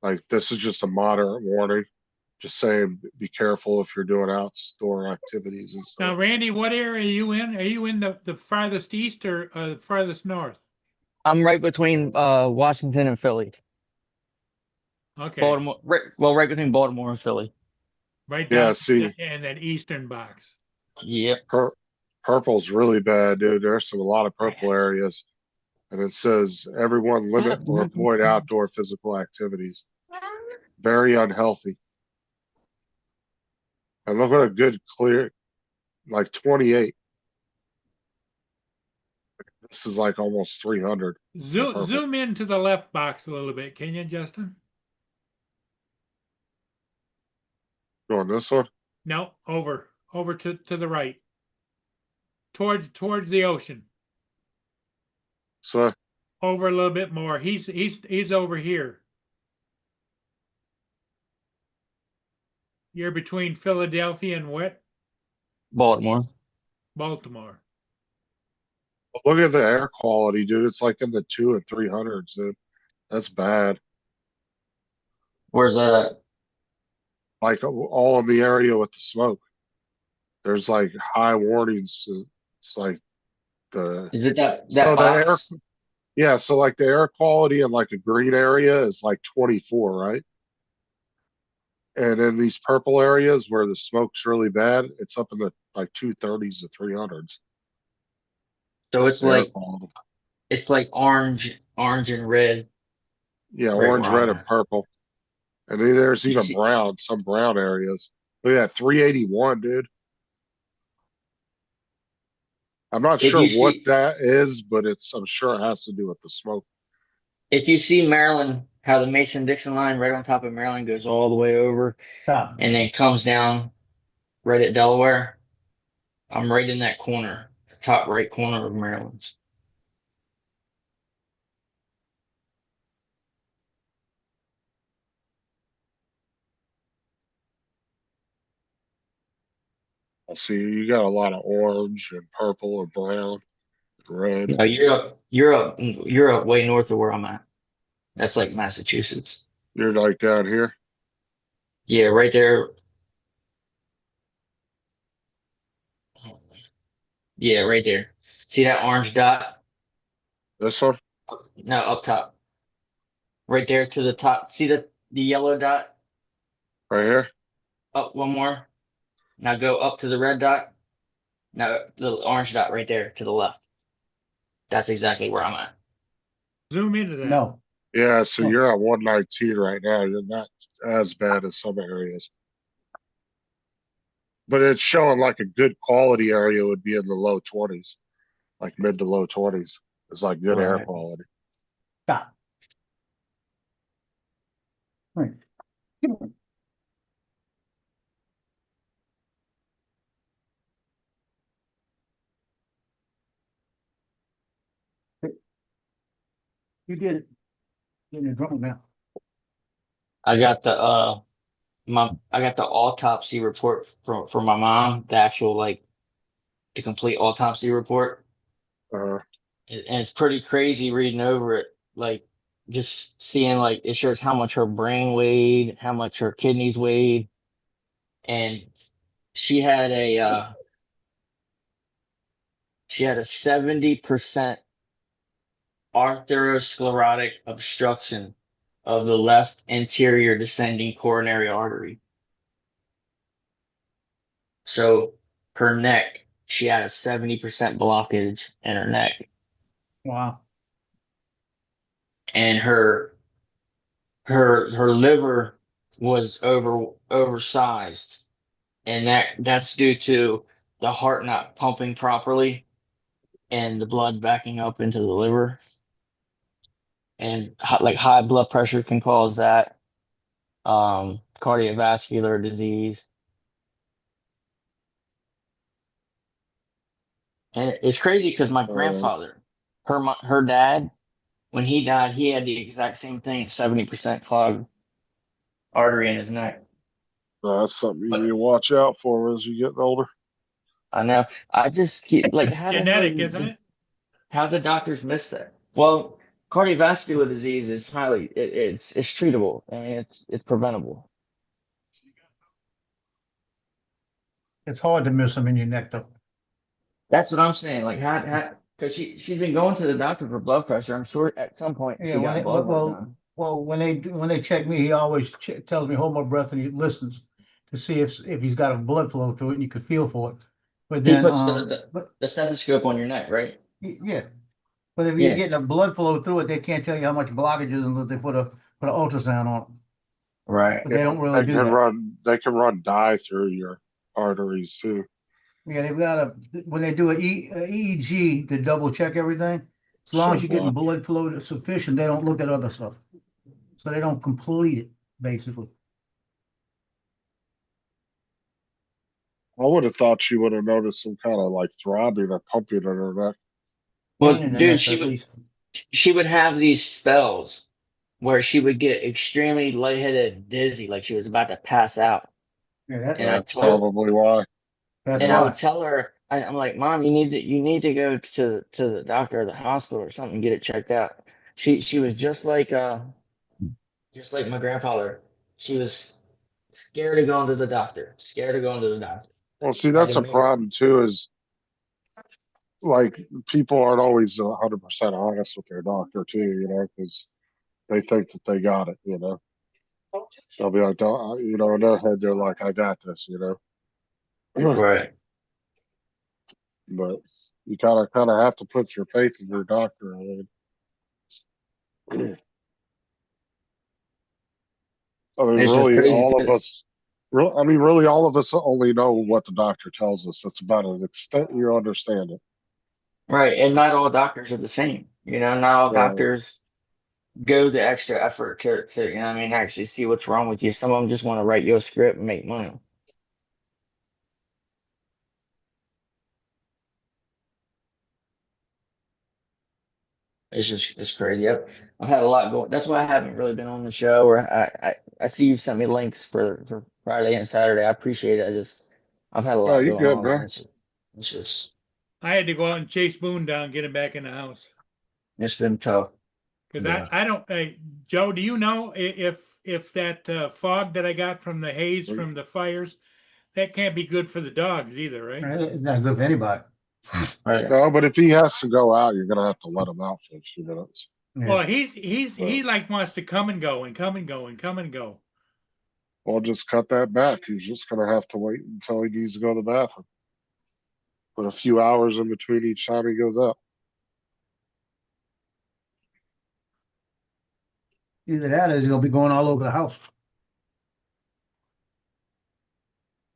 Like this is just a moderate warning. Just saying, be careful if you're doing outdoor activities and Now, stuff. Randy, what area are you in? Are you in the farthest east or the farthest north? I'm right between Washington and Philly. Okay, Baltimore, right between Baltimore and Philly. right Yeah, down see, in that eastern box. Yep. purple's really bad, dude. There's a lot of purple areas. And it says everyone limit or avoid outdoor physical activities. Very unhealthy. And look at a good clear, like 28. This is like almost 300. Zoom into the left box a little bit, can you, Justin? Going this one? No, over to the right, towards the ocean. So Over a little bit more. He's over here. You're between Philadelphia and what? Baltimore. Baltimore. look at the air quality, dude. It's like in the 2 and 300s, dude. That's bad. Where's that at? Like all in the area with the smoke. There's like high warnings. It's like the Is it that so the air box? yeah, so like the air quality in like a green area is like 24, right? And in these purple areas where the smoke's really bad, it's up in the like 230s to 300s. So it's The air like quality. orange and red, Yeah, right orange, where I'm red, and at. purple. And then there's You even see, brown, some brown areas. Look at that, 381, dude. I'm not if sure you what see that is, but I'm sure it has to do with the smoke. if you see Maryland, how the Mason-Dixon line right on top of Maryland goes all the way over Stop. and then comes down right at Delaware. I'm right in that corner, top right corner of Maryland. I see you got a lot of orange and purple and brown, red. No, you're up way north of where I'm at. That's like Massachusetts. You're like down here. Yeah, right there. Yeah, right there. See that orange dot? This one No, up top. Right there to the top. See the yellow dot? right here. Up one more. Now go up to the red dot. Now the orange dot right there to the left. That's exactly where I'm at. Zoom into that. No. Yeah, so Oh. you're at 119 right now. You're not as bad as some areas. But it's showing like a good quality area would be in the low 20s, like mid to low 20s. It's like good air Right. quality. Stop. Right. You did it. You're in the drunk now. I got the autopsy report for my mom, the actual like the complete autopsy report. Uh, And it's pretty crazy reading over it. Like just seeing like it shows how much her brain weighed, how much her kidneys weighed, and she had a uh she had a 70% arteriosclerotic obstruction of the left anterior descending coronary artery. So her neck she had a 70% blockage in her neck, Wow. and her liver was oversized, and that's due to the heart not pumping properly and the blood backing up into the liver, and like high blood pressure can cause that, cardiovascular disease. And it's crazy because my Uh, grandfather, her dad, when he died, he had the exact same thing, 70% clogged artery in his neck. that's something you need But to watch out for as you get older. I know, I just keep like, It's how the hell genetic, isn't it? how the doctors miss that? Well, cardiovascular disease is it's treatable. I mean, it's preventable. It's hard to miss them in your neck though. That's what I'm saying. Like, how because she's been going to the doctor for blood pressure. I'm sure at some point Yeah, she got blood work done. when they check me, he always tells me hold my breath and he listens to see if he's got a blood flow through it and you can feel for it. But He then puts but the stethoscope on your neck, right? yeah, but if you're Yeah, getting a blood flow through it, they can't tell you how much blockage is unless they put an ultrasound on it. right. But Yeah, they don't really do that. they can run dye through your arteries too. Yeah, they've got when they do a EEG to double check everything. As long So as you're getting blood. blood flow sufficient, they don't look at other stuff. So they don't complete it, basically. I would have thought she would have noticed some kind of like throbbing or pumping in her neck. Well, Pain in the dude, neck, at least. she would have these spells where she would get extremely lightheaded, and dizzy, like she was about to pass out. Yeah, And That's probably why. that's I would why. tell her, I'm like, Mom, you need to go to the doctor or the hospital or something, get it checked out. She was just like my grandfather. She was scared of going to the doctor, scared of going to the doctor. Well, see, Had to that's a make her. problem too. Is like people aren't always 100% honest with their doctor too. You know, because they think that they got it. You know, they'll be like, "Don't," you know, in their head they're like, "I got this." You know, Right. but you kind of have to put your faith in your doctor. I mean, It's just really, crazy all of 'cause- us. I mean, really, all of us only know what the doctor tells us. That's about an extent you understand it. right, and not all doctors are the same. You know, not all Right. doctors go the extra effort to you know what I mean, actually see what's wrong with you. Some of them just want to write you a script and make money. It's crazy. I've had a lot going. That's why I haven't really been on the show. Or I see you sent me links for Friday and Saturday. I appreciate it. I've had a Oh, lot you going good, on, man. man? It's just I had to go out and chase Boone down, get him back in the house. it's been tough. Because Yeah. I don't, hey, Joe, do you know if that fog that I got from the haze from the fires, that can't be good for the dogs either, right? It's not good for anybody. Right. No, but if he has to go out, you're gonna have to let him out for a few minutes. Yeah. Well, he But, like wants to come and go and come and go and come and go. well, just cut that back. He's just gonna have to wait until he needs to go to the bathroom. Put a few hours in between each time he goes out. Either that or he's gonna be going all over the house.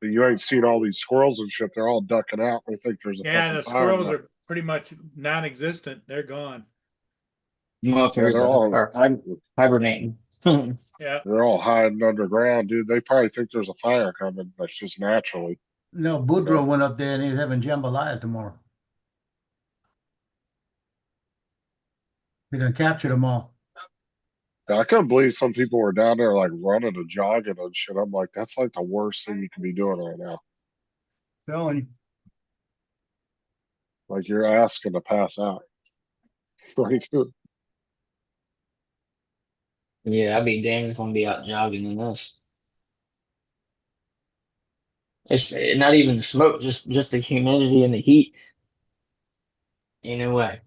But you ain't seen all these squirrels and shit. They're all ducking out. They think there's a Yeah, fucking the fire. squirrels are pretty much non-existent. They're gone. Motherfuckers they're all are hibernating. Yeah. they're all hiding underground, dude. They probably think there's a fire coming. That's just naturally. No, Boudreaux went up there and he's having jambalaya tomorrow. They're gonna capture them all. I couldn't believe some people were down there like running and jogging and shit. I'm like, that's like the worst thing you can be doing right now. Telling you. Like you're asking to pass out. Like, Yeah, I'd be damned if I'm be out jogging in this. It's not even the smoke, just the humidity and the heat. Way.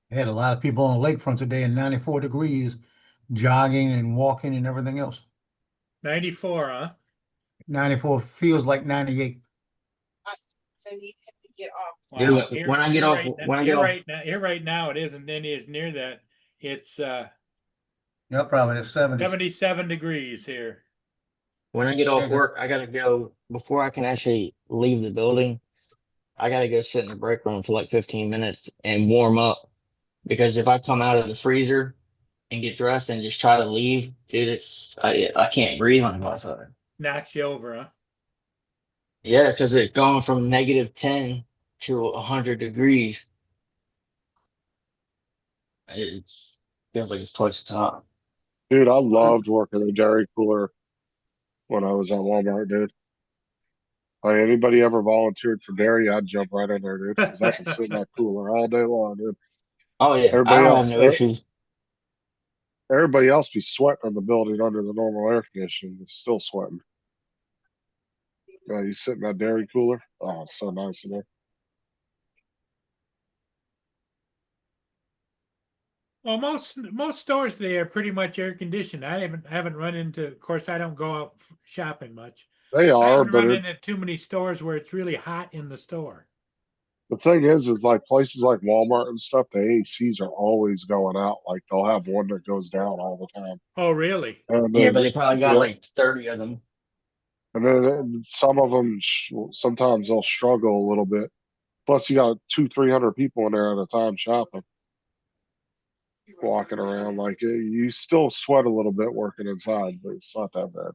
They had a lot of people on the lakefront today in 94 degrees, jogging and walking and everything else. 94, huh? 94 feels like 98. I need him to get off. Dude, Wow, here, when I get here off, right now, when I get here off, right now, here right now, it isn't any as near that. It's Yeah, probably the 70s. 77 degrees here. when I get Yeah, off work, I gotta go before I can actually leave the building. I gotta go sit in the break room for like 15 minutes and warm up because if I come out of the freezer and get dressed and just try to leave, dude, I can't breathe on the outside. Knocks you over, huh? Yeah, because it's going from -10 to 100 degrees. It's feels like it's twice the time. Dude, I loved working in a dairy cooler when I was at Walmart, dude. Like anybody ever volunteered for dairy, I'd jump right in there, dude, because I can sit in that cooler all day long, dude. Oh yeah, I Everybody don't have else, no issues. everybody else be sweating in the building under the normal air conditioning, they're still sweating. Yeah, you sit in that dairy cooler. Oh, it's so nice in there. Well, most stores today are pretty much air conditioned. I haven't run into. Of course, I don't go out shopping much. They I are, haven't but run into too many stores where it's really hot in the store. the thing is like places like Walmart and stuff, the ACs are always going out. Like they'll have one that goes down all the time. Oh, really? And Yeah, but then, they probably got yeah, like 30 of them. and then some of them, sometimes they'll struggle a little bit. Plus, you got 300 people in there at a time shopping, walking around. Like you still sweat a little bit working inside, but it's not that bad.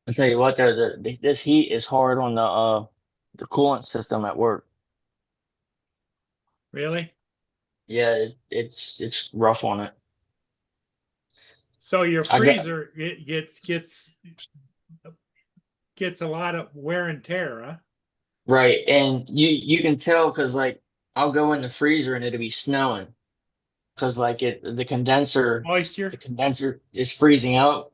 I tell you what, though, this heat is hard on the coolant system at work. Really? Yeah, it's rough on it. So your I got freezer gets a lot of wear and tear, huh? right, and you can tell because like I'll go in the freezer and it'll be snowing because like Moisture. the condenser is freezing out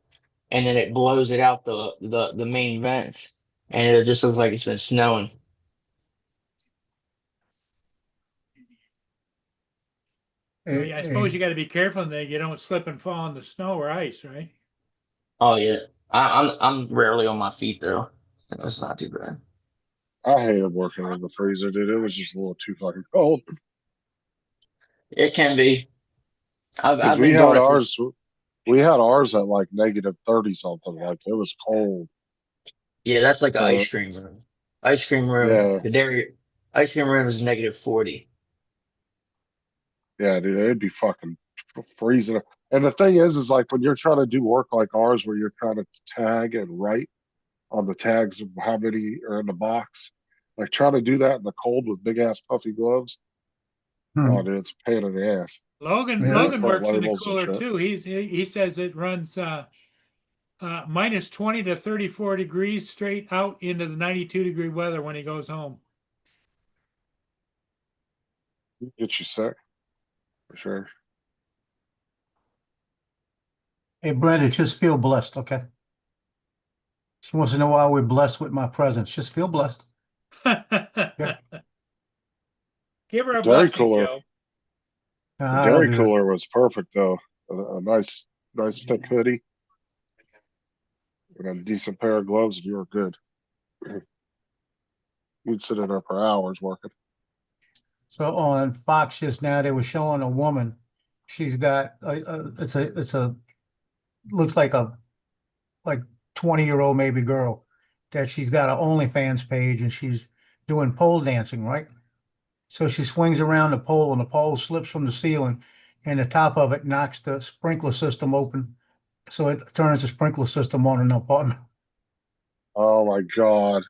and then it blows it out the main vents and it just looks like it's been snowing. Well, yeah, I suppose you got to be careful that you don't slip and fall in the snow or ice, right? Oh yeah, I'm rarely on my feet though. It's not too bad. I hated working in the freezer, dude. It was just a little too fucking cold. It can be. Because I've been doing it for we had ours at like -30 something. Like it was cold. yeah. That's like an Uh, ice cream room. Ice cream room. yeah, The dairy ice cream room is -40. yeah, dude. It'd be fucking freezing. And the thing is like when you're trying to do work like ours, where you're trying to tag and write on the tags of how many are in the box, like trying to do that in the cold with big ass puffy gloves. Oh, dude, it's a pain in the ass. Logan Yeah. Logan Print works in the labels and cooler shit. too. He says it runs -20 to 34 degrees straight out into the 92-degree weather when he goes home. Get you sick for sure. Hey, Brandon, just feel blessed, okay? Just wants to know why we're blessed with my presence. Just feel blessed. Give her a Dairy blessing, cooler. Joe. The I don't dairy do that. cooler was perfect though. A nice thick hoodie and a decent pair of gloves, and you were good. You'd sit in there for hours working. So on Fox just now, they were showing a woman. She's got looks like a 20-year-old maybe girl that she's got an OnlyFans page and she's doing pole dancing, right? So she swings around the pole and the pole slips from the ceiling and the top of it knocks the sprinkler system open. So it turns the sprinkler system on in the apartment. Oh my God.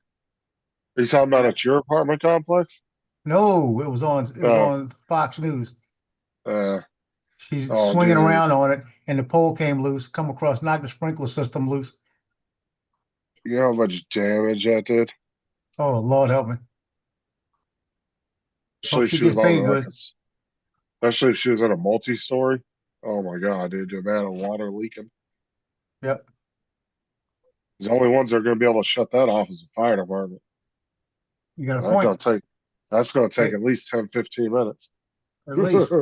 Are you talking about at your apartment complex? No, it was Oh, on Fox News. uh, She's oh, swinging dude. around on it and the pole came loose, come across, knocked the sprinkler system loose. You know how much damage that did? Oh, Lord help me. Hope Especially if she she was gets on paid like good. especially if she was in a multi-story. Oh my God, dude, the amount of water leaking. Yep. The only ones that are going to be able to shut that off is the fire department. You got a And point. that's going to take Hey, at least 10, 15 minutes. at least.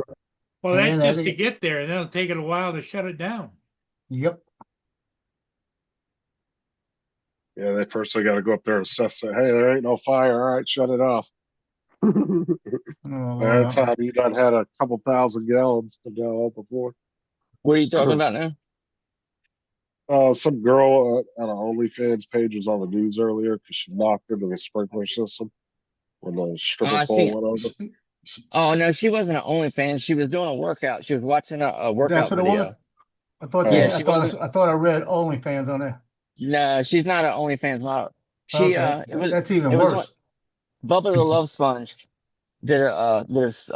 Well, And that's I just to think, get there, and that'll take it a while to shut it down. yep. Yeah, they first they got to go up there and assess it. Hey, there ain't no fire. All right, shut it off. By Oh, that well, time, you done had a couple thousand gallons to go up before. What are you talking about now? Some girl on an OnlyFans page was on the news earlier because she knocked into the sprinkler system when the Oh, stripper I pole seen. went over. Oh no, she wasn't an OnlyFans. She was doing a workout. She was watching a that's workout what it was? video. I thought Yeah, they, Uh, I she thought, wasn't. I thought I read OnlyFans on there. No, she's not an OnlyFans model. She Okay, it was that's even it was on worse. Bubba the Love Sponge did a this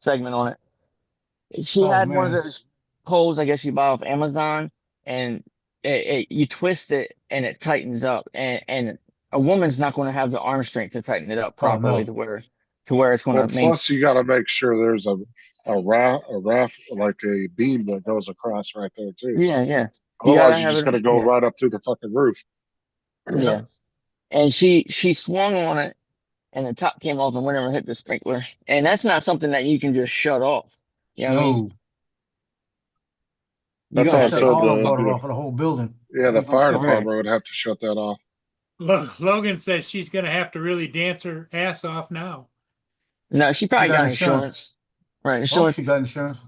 segment on it. She Oh, had one of man. those poles, I guess you buy off Amazon, and you twist it and it tightens up, and a woman's not going to have the arm strength to tighten it up Oh, properly no. to where it's going well, to main. plus you got to make sure there's a raft like a beam that goes across right there too. Yeah, yeah. You gotta Otherwise, you're have just it. gonna go Yeah, right up through the fucking roof. yeah. And she swung on it, and the top came off and went over hit the sprinkler. And that's not something that you can just shut off. You know what I mean? No. You That's gotta how I That's shut a said all the the water off of the whole building. the Ain't gonna fire fix it. department would have to shut that off. Logan says she's going to have to really dance her ass off now. no. She She probably got got insurance. insurance, right? Oh, Insurance. she got insurance.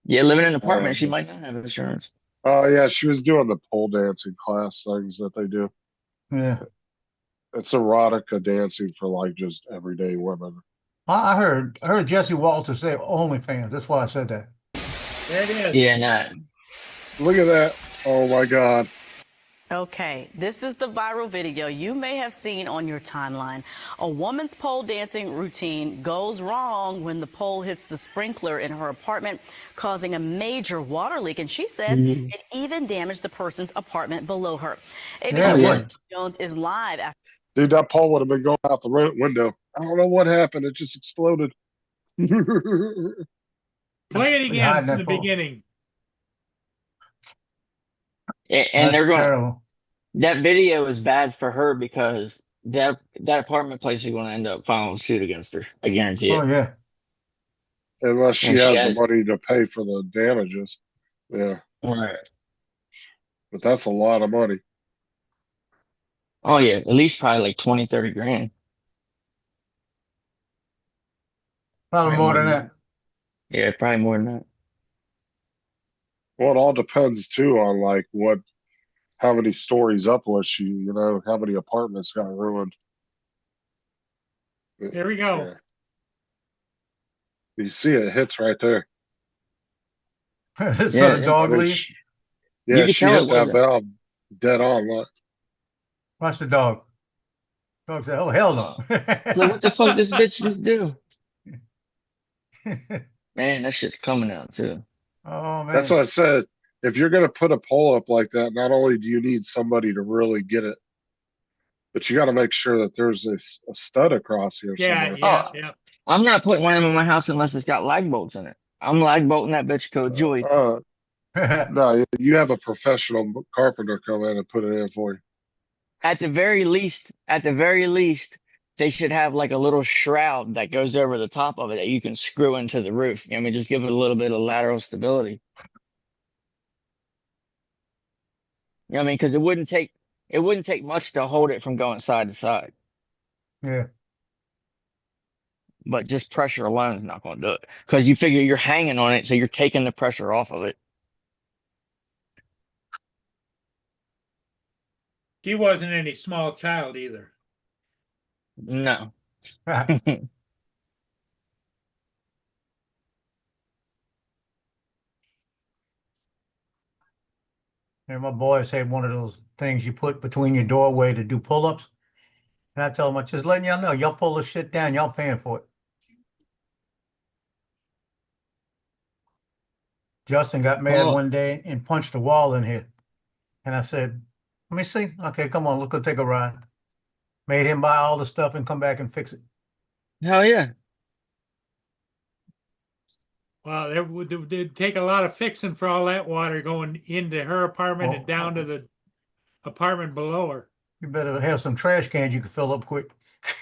Yeah, living in an Uh, apartment, she might not have insurance. oh yeah, she was doing the pole dancing class things that they do. Yeah. It's erotica dancing for like just everyday women. I heard Jesse Walter say OnlyFans. That's why I said that. There it is. Yeah, nah. Look at that. Oh my God. Okay, this is the viral video you may have seen on your timeline. A woman's pole dancing routine goes wrong when the pole hits the sprinkler in her apartment, causing a major water leak. And she says Mhm. it even damaged the person's apartment below her. ABC Yeah, Oh, yeah. Jones Jones is live after. Dude, that pole would have been going out the window. I don't know what happened. It just exploded. Play it Be again hiding from that the pole. beginning. And they're That's going. terrible. That video is bad for her because that apartment place is going to end up filing suit against her. I guarantee Oh, it. yeah. Unless she And she has the has. money to pay for the damages. Yeah, Right. but that's a lot of money. Oh yeah, at least probably like 20, 30 grand. Probably Probably more more than than that. that. Yeah, probably more than that. Well, it all depends too on like how many stories up was she, how many apartments got ruined. Here we go. Yeah. You see it hits right there. So Yeah, the yeah. I dog mean, leave. You yeah, could she tell hit it that wasn't. valve dead on. Look. Watch the dog. Dog said, "Oh hell no." Like, what the fuck this bitch just do? Man, that shit's coming out too. Oh That's what man. I said. If you're gonna put a pole up like that, not only do you need somebody to really get it, but you got to make sure that there's a stud across here Yeah, somewhere. yeah, Oh, yeah. I'm not putting one in my house unless it's got lag bolts in it. I'm lag bolting that bitch to a joist. No, you have a professional carpenter come in and put it in for you. At the very least, they should have like a little shroud that goes over the top of it that you can screw into the roof. You know what I mean, just give it a little bit of lateral stability. You know what I mean? Because it wouldn't take much to hold it from going side to side. Yeah. But just pressure alone is not going to do it. Because you figure you're hanging on it, so you're taking the pressure off of it. She wasn't any small child either. No. And my boys had one of those things you put between your doorway to do pull-ups. And I tell them, I'm just letting y'all know, y'all pull this shit down, y'all paying for it. Justin got mad Oh, one day and punched a wall in here. And I said, let me see. Okay, come on, let's go take a ride. Made him buy all the stuff and come back and fix it. hell yeah. Well, it'd take a lot of fixing for all that water going into her apartment and down to the apartment below her. You better have some trash cans you can fill up quick.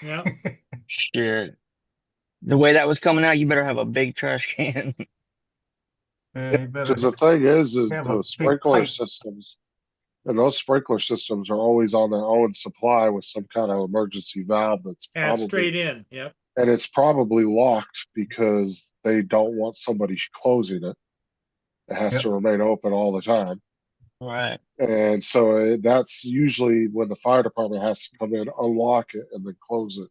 Yeah. Shit. The way that was coming out, you better have a big trash can. Yeah, you better Because the thing is have a the big sprinkler pipe. systems. And those sprinkler systems are always on their own supply with some kind of emergency valve that's Yeah, probably, straight in, yep. and it's probably locked because they don't want somebody closing it. It has Yep. to remain open all the time. Right. And so that's usually when the fire department has to come in, unlock it, and then close it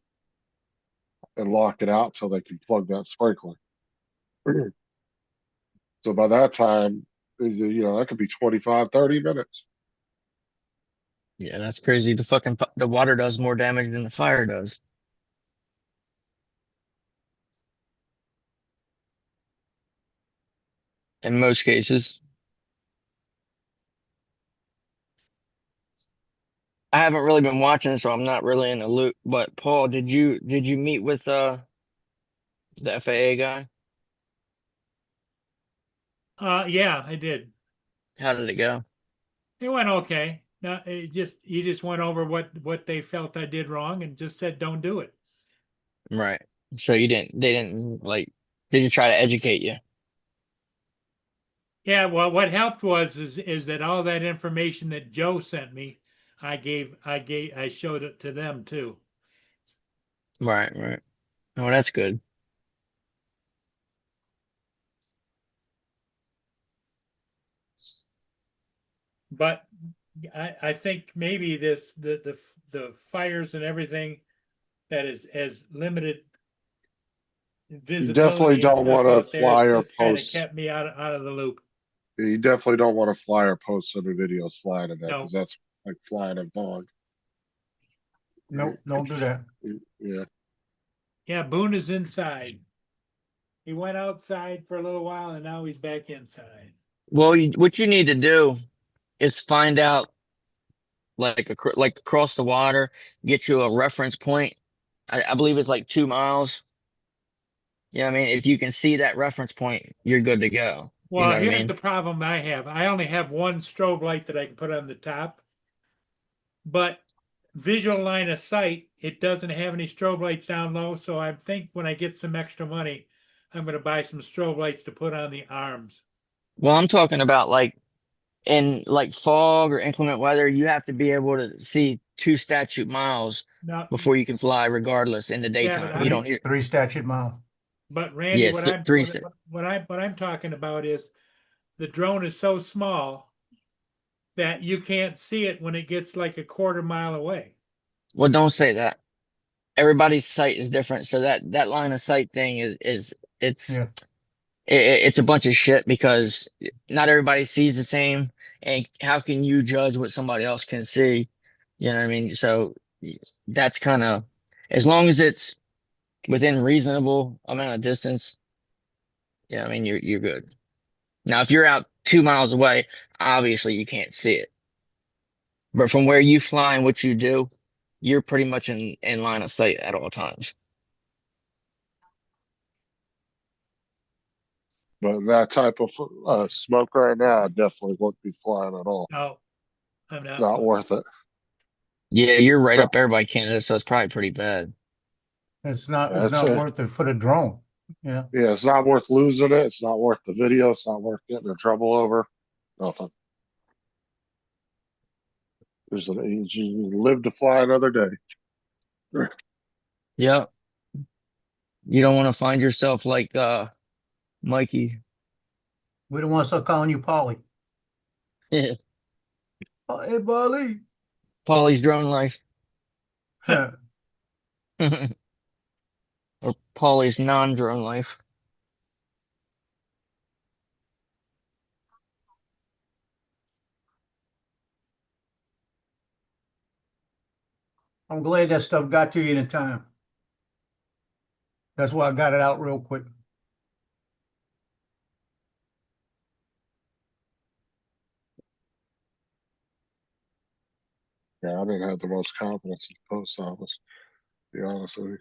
and lock it out till they can plug that sprinkler. So by that time, that could be 25, 30 minutes. Yeah, that's crazy. The water does more damage than the fire does. In most cases. I haven't really been watching, so I'm not really in the loop. But Paul, did you meet with the FAA guy? Yeah, I did. How did it go? It went okay. No, he just went over what they felt I did wrong and just said don't do it. Right. So they didn't like, did you try to educate you? Yeah, well, what helped is that all that information that Joe sent me, I showed it to them too. Right, right. Oh, that's good. But I think maybe the fires and everything that is as limited You definitely visibility and don't stuff want to out there has fly or just kind of post. kept me out of the loop. You definitely don't want to fly or post any videos flying in there No. because that's like flying in fog. Nope, don't do that. Yeah. Yeah, Boone is inside. He went outside for a little while and now he's back inside. Well, what you need to do is find out like across the water, get you a reference point. I believe it's like 2 miles. You know what I mean? If you can see that reference point, you're good to go. You know Well, what I here's mean? the problem I have. I only have one strobe light that I can put on the top, but visual line of sight, it doesn't have any strobe lights down low. So I think when I get some extra money, I'm going to buy some strobe lights to put on the arms. Well, I'm talking about like in like fog or inclement weather, you have to be able to see 2 statute miles Now, before you can fly, regardless in the yeah, but daytime. You don't hear, Three statute mile. Randy, yes, three. what I'm talking about is the drone is so small that you can't see it when it gets like a quarter mile away. Well, don't say that. Everybody's sight is different, so that line of sight thing is it's Yeah. it's a bunch of shit because not everybody sees the same, and how can you judge what somebody else can see? You know what I mean? So that's kind of, as long as it's within reasonable amount of distance, yeah, I mean you're good. Now, if you're out 2 miles away, obviously you can't see it. But from where you fly and what you do, you're pretty much in line of sight at all times. But that type of smoke right now, I definitely won't be flying at all. No, I'm It's not. not worth it. Yeah, you're right Yeah, up there by Canada, so it's probably pretty bad. It's that's not it. worth it for the drone. Yeah. Yeah, it's not worth losing it. It's not worth the video. It's not worth getting in trouble over. Nothing. You live to fly another day. Yep. You don't want to find yourself like Mikey. We don't want to start calling you Polly. Oh, hey, Polly. Polly's drone life. I'm Or Polly's non-drone life. glad that stuff got to you in time. That's why I got it out real quick. Yeah, I didn't have the most confidence in the post office, to be honest with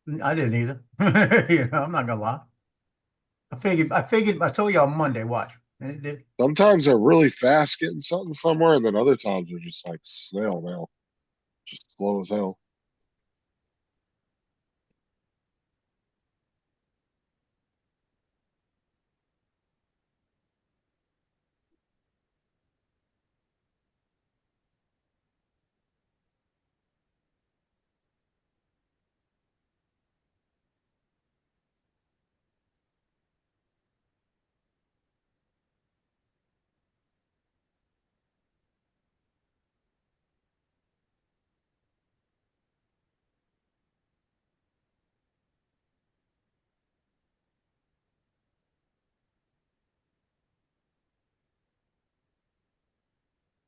you. I didn't either. I'm not gonna lie. I told you on Monday, watch. Sometimes they're really fast getting something somewhere, and then other times they're just like snail mail, just slow as hell.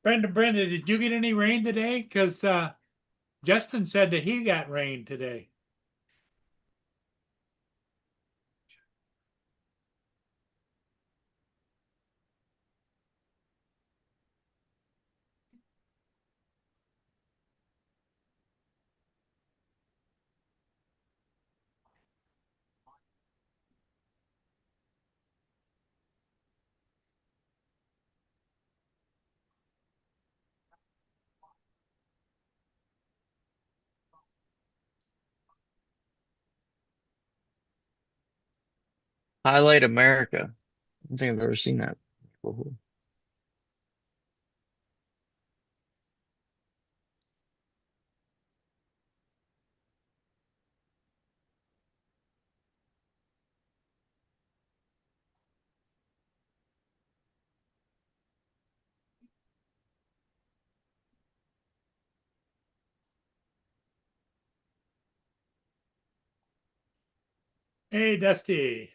Brenda, did you get any rain today? Cause, Justin said that he got rain today. Highlight America. I don't think I've ever seen that before. Hey, Dusty.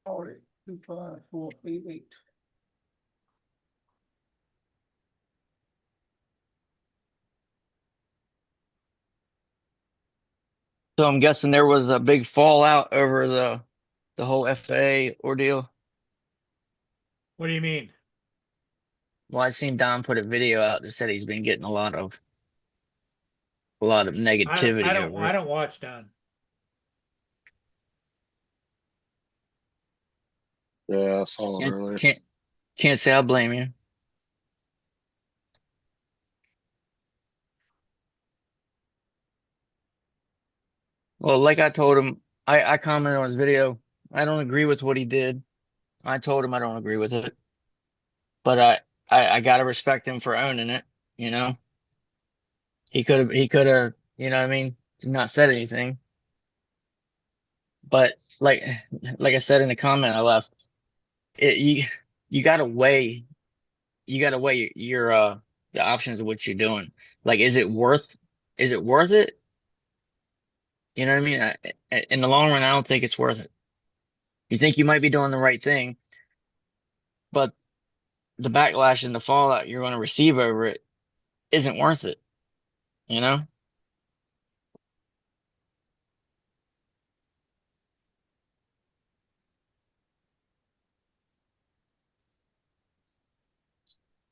All right, 2, 5, 4, 8, 8. So I'm guessing there was a big fallout over the whole FAA ordeal. What do you mean? Well, I seen Don put a video out that said he's been getting a lot of negativity over I it. don't watch Don. Yeah, I saw it Can't earlier. can't can't say I blame you. Well, like I told him, I commented on his video. I don't agree with what he did. I told him I don't agree with it, but I gotta respect him for owning it. You know, he could have, you know what I mean, not said anything. But like I said in the comment I left, you you gotta weigh your the options of what you're doing. Like, is it worth it? You know what I mean? In the long run, I don't think it's worth it. You think you might be doing the right thing, but the backlash and the fallout you're going to receive over it isn't worth it. You know?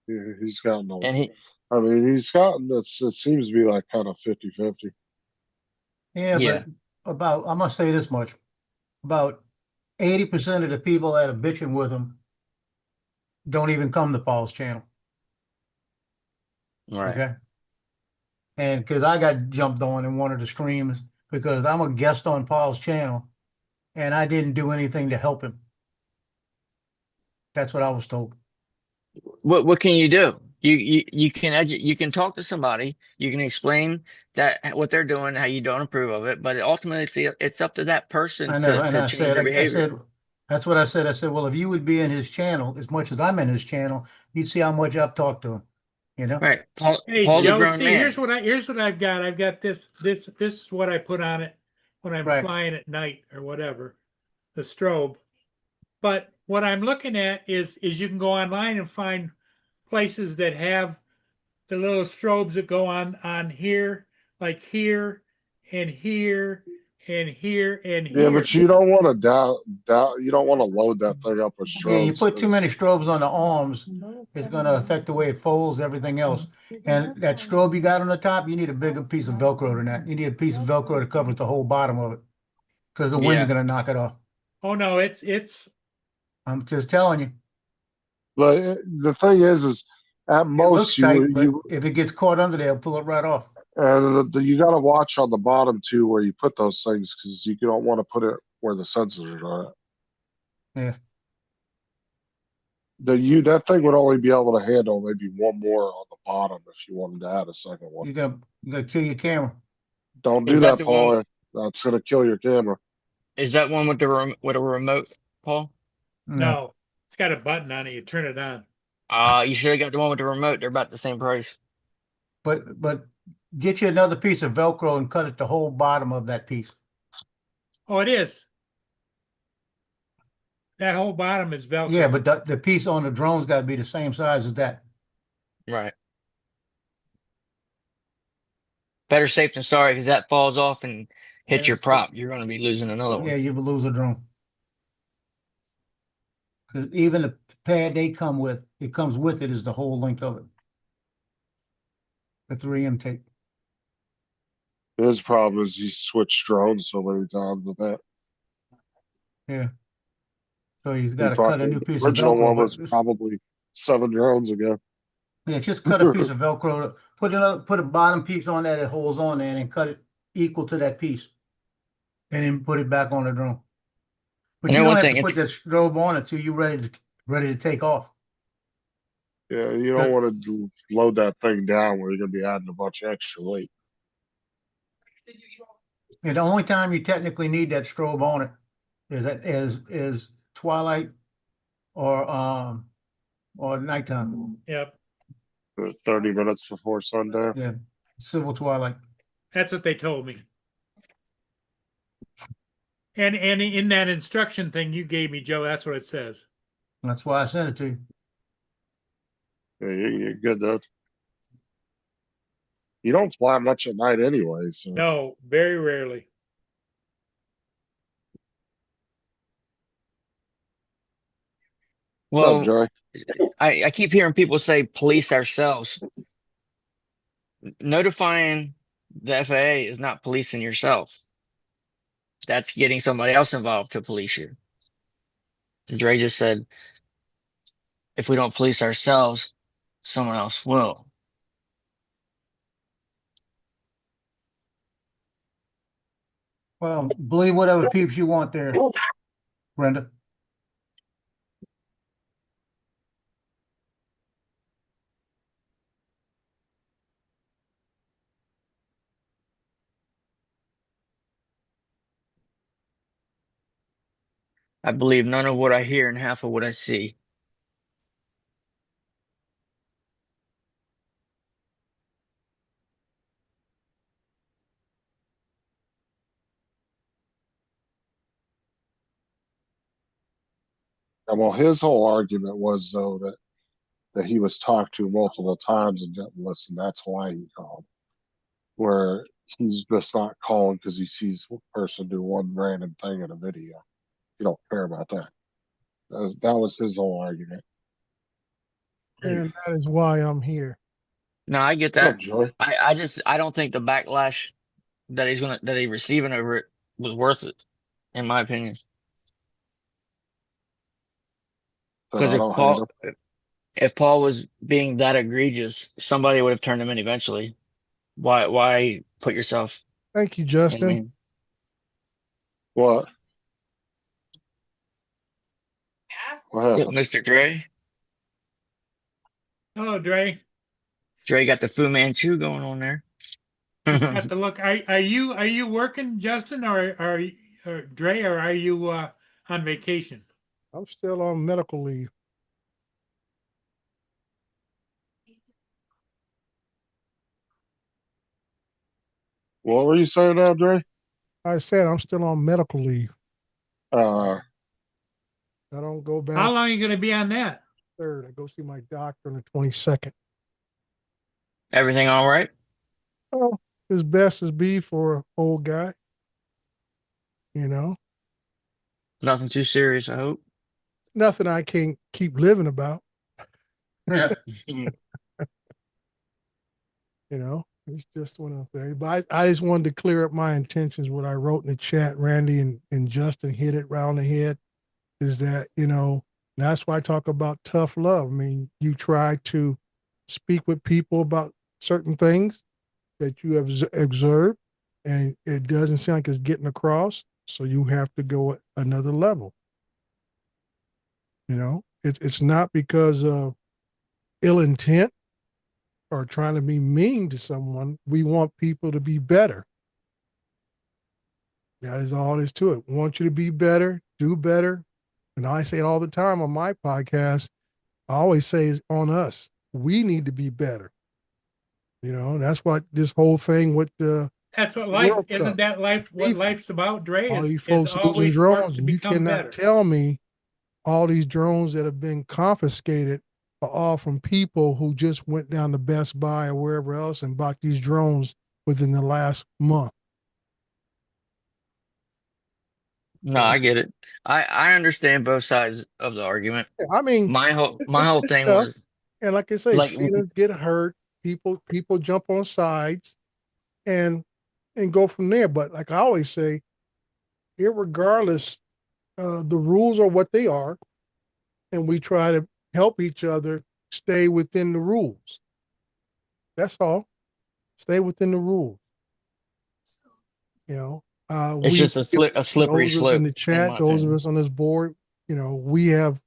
He's gotten a, And he, I mean, he's gotten, it seems to be like kind of 50-50. Yeah, yeah, but about, I must say this much, about 80% of the people that are bitching with him don't even come to Paul's channel, right. okay? And because I got jumped on in one of the streams because I'm a guest on Paul's channel and I didn't do anything to help him. That's what I was told. What can you do? You can you can talk to somebody. You can explain that what they're doing, how you don't approve of it, but ultimately it's up to that person I know, and to I change said, their I behavior. said, that's what I said. I said, well, if you would be in his channel as much as I'm in his channel, you'd see how much I've talked to him, you know? Right. Hey, Paul's a Joe, grown see, man. here's what I've got. I've got this is what I put on it when I'm Right. flying at night or whatever, the strobe. But what I'm looking at is you can go online and find places that have the little strobes that go on here, like here and here and here and Yeah, here. but you don't want to you don't want to load that thing up with Yeah, you strobes put too 'cause many strobes on the arms, it's gonna affect the way it folds, everything else. And that strobe you got on the top, you need a bigger piece of Velcro than that. You need a piece of Velcro that covers the whole bottom of it. Because the wind's Yeah. gonna knock it off. Oh no, it's I'm just telling you. But the thing is at It most looks tight, but you if it gets caught under there, pull it right off. and you got to watch on the bottom too where you put those things because you don't want to put it where the sensors are at. Yeah. That thing would only be able to handle maybe one more on the bottom if you wanted to add a second one. You're gonna kill your camera. Don't do Is that that, the one? Paul. That's gonna kill your camera. Is that one with with a remote, Paul? No. no, it's got a button on it. You turn it on. You should have got the one with the remote. They're about the same price. But get you another piece of Velcro and cut it the whole bottom of that piece. Oh, it is. That whole bottom is Velcro. Yeah, but the piece on the drone's got to be the same size as that. Right. Better safe than sorry, because that falls off and hits your That's the- prop. You're going to be losing another one. Yeah, you will lose a drone. Because even the pad they come with, it comes with it is the whole length of it. The 3M tape. His problem is he switched drones so many times with that. Yeah. So he's He got to cut a probably- new the piece of original Velcro. one but was it's- probably 7 drones ago. Yeah, just cut a piece of Velcro. Put a bottom piece on that holds on there, and then cut it equal to that piece, and then put it back on the drone. But And you then don't one have thing, to put that strobe on until you're ready to take off. Yeah, you don't want to load that thing down where you're going to be adding a bunch of extra weight. And the only time you technically need that strobe on it is twilight or nighttime. Yep. 30 minutes before sundown. Yeah, civil twilight. That's what they told me. And in that instruction thing you gave me, Joe, that's what it says. That's why I sent it to you. Yeah, you're good though. You don't fly much at night anyway, so No, very rarely. What's up, well, Joey? I keep hearing people say police ourselves. Notifying the FAA is not policing yourself. That's getting somebody else involved to police you. Dre just said, if we don't police ourselves, someone else will. Well, believe whatever peeps you want there, Brenda. I believe none of what I hear and half of what I see. And well, his whole argument was though that he was talked to multiple times and didn't listen. That's why he called. Where he's just not calling because he sees one person do one random thing in a video. You don't care about that. That was his whole argument. And that is why I'm here. No, I get What up, that. Joey? I don't think the backlash that he's receiving over it was worth it, in my opinion. Said, Because I don't hate him. if Paul was being that egregious, somebody would have turned him in eventually. Why put yourself? Thank you, You know what I Justin. mean? What? Ask What What's up, happened? Mr. Dre? Hello, Dre. Dre got the Fu Manchu going on there. Just got to look. Are you working, Justin, or Dre, or are you on vacation? I'm still on medical leave. What were you saying now, Dre? I said I'm still on medical leave. Uh, I don't go back How long are you going to be on that? third. I go see my doctor on the 22nd. Everything all right? Oh, as best as be for an old guy. You know, Nothing too serious, I hope. nothing I can't keep living about. Yeah. You know, it's just one of the things. But I just wanted to clear up my intentions. What I wrote in the chat, Randy and Justin hit it round the head, is that, you know, that's why I talk about tough love. I mean, you try to speak with people about certain things that you have observed, and it doesn't sound like it's getting across. So you have to go another level. You know, it's not because of ill intent or trying to be mean to someone. We want people to be better. That is all there is to it. We want you to be better, do better. And I say it all the time on my podcast. I always say it's on us. We need to be better. You know, that's what this whole thing with the That's what life, World isn't Cup, that life, what FIFA, life's about, Dre, all is these folks losing always drones, work to and you become cannot better. tell me all these drones that have been confiscated are all from people who just went down to Best Buy or wherever else and bought these drones within the last month. No, I get it. I understand both sides of the argument. I mean, My whole it's thing tough. was And like I say, like feelings get hurt. People jump on sides and go from there. But like I always say, irregardless, the rules are what they are, and we try to help each other stay within the rules. That's all. Stay within the rules. You know, it's just a slippery those of us in slope, the in chat, my those of opinion. us on this board, you know, we have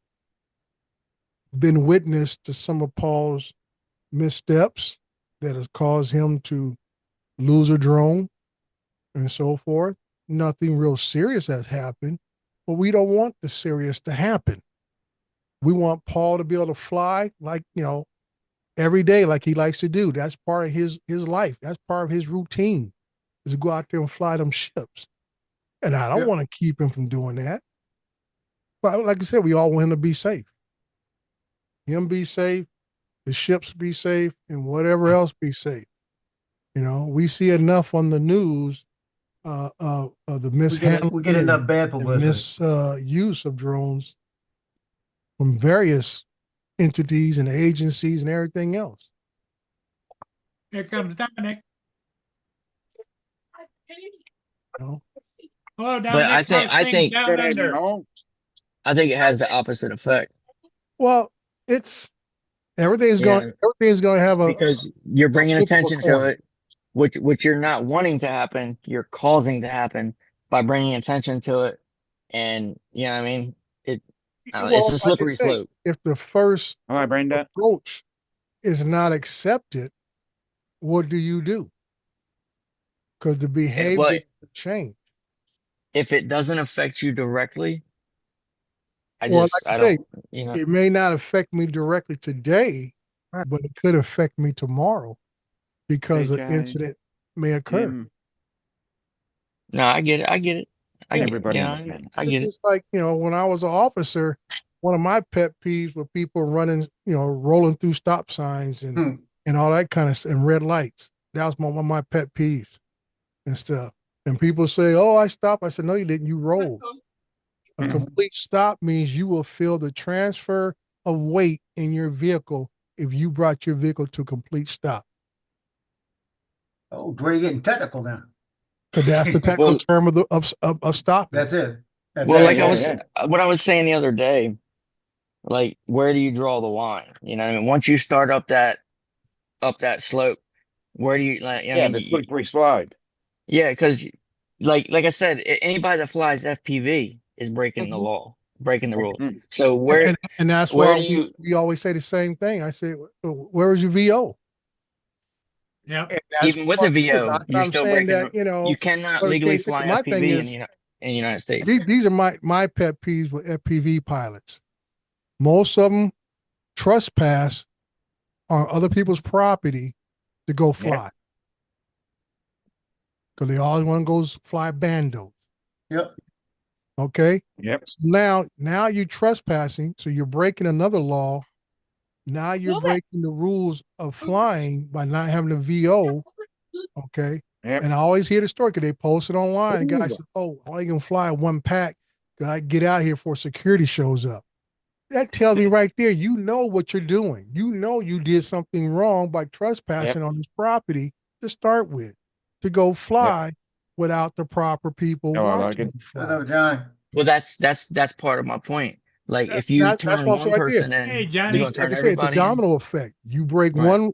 been witness to some of Paul's missteps that has caused him to lose a drone and so forth. Nothing real serious has happened, but we don't want the serious to happen. We want Paul to be able to fly like, you know, every day like he likes to do. That's part of his life. That's part of his routine is to go out there and fly them ships. And I don't want to keep him from doing that. But like I said, we all want him to be safe. Him be safe, the ships be safe, and whatever else be safe. You know, we see enough on the news the mishandling, We get enough bad and publicity. misuse of drones from various entities and agencies and everything else. Here comes Dominic. You know? Hello, But Dominic, how's I things think down under? it has the opposite effect. Well, it's everything's going Yeah, to have because you're a bringing flip of a attention to coin. it, which you're not wanting to happen, you're causing to happen by bringing attention to it, and you know what I mean. It's Well, a like I slippery say, slope. if the first All right, Brenda. approach is not accepted, what do you do? Because the behavior But change. if it doesn't affect you directly, Well, like I I say, don't, you know. it may not affect me directly today, but it could affect me tomorrow because Hey, an guys. incident may occur. Jim, No, I get it. I get it. Yeah. everybody Yeah, on the panel. I It's get it. just like, you know, when I was an officer, one of my pet peeves were people running, you know, rolling through stop signs and all that kind of and red lights. That was one of my pet peeves and stuff. And people say, "Oh, I stopped." I said, "No, you didn't. You rolled." A complete stop means you will feel the transfer of weight in your vehicle if you brought your vehicle to a complete stop. Oh, Dre getting technical now. Because that's the technical Well, term of the of stopping. That's it. That's well, it. like yeah. what I was saying the other day, like where do you draw the line? You know, what I mean, once you start up that slope, where do you like? I Yeah, mean, the slippery slide. yeah, because like I said, anybody that flies FPV is breaking the law, breaking the rules. Mhm. So And that's where why do you? we always say the same thing. I say, where is your VO? Yeah. And that's Even with a what it is. VO, you're I'm still saying breaking. that, you know, You cannot what the legally case is, fly my thing FPV is, in the United States. these are my pet peeves with FPV pilots. Most of them trespass on other people's property to go fly. Because they always want to go fly bandos. Yep. Okay. Yep. So now you're trespassing, so you're breaking another law. Now you're breaking the rules of flying by not having a VO. Okay. Yep. And I always hear the story because they post it online. And guys Ooh. say, "Oh, I only can fly one pack. I get out here before security shows up." That tells me right there, you know what you're doing. You know you did something wrong by trespassing on this property to start with, to go fly without the proper people Oh, I like watching it. you Shut fly. up, John. Well, that's part of my point. Like if you That's turn what's one right there. person Hey, in, Johnny. you're gonna Like turn I say, it's a everybody in. domino effect. You break Right. one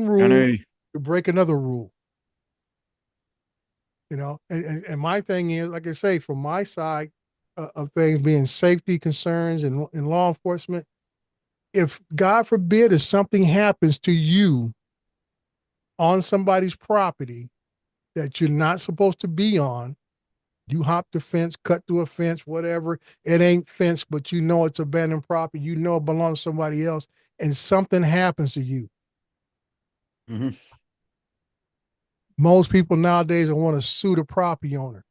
rule, Johnny. you break another rule. You know, and my thing is, like I say, from my side of things being safety concerns and law enforcement, if God forbid if something happens to you on somebody's property that you're not supposed to be on, you hop the fence, cut through a fence, whatever. It ain't fenced, but you know it's abandoned property. You know it belongs to somebody else, and something happens to you. Mhm. Most people nowadays will want to sue the property owner,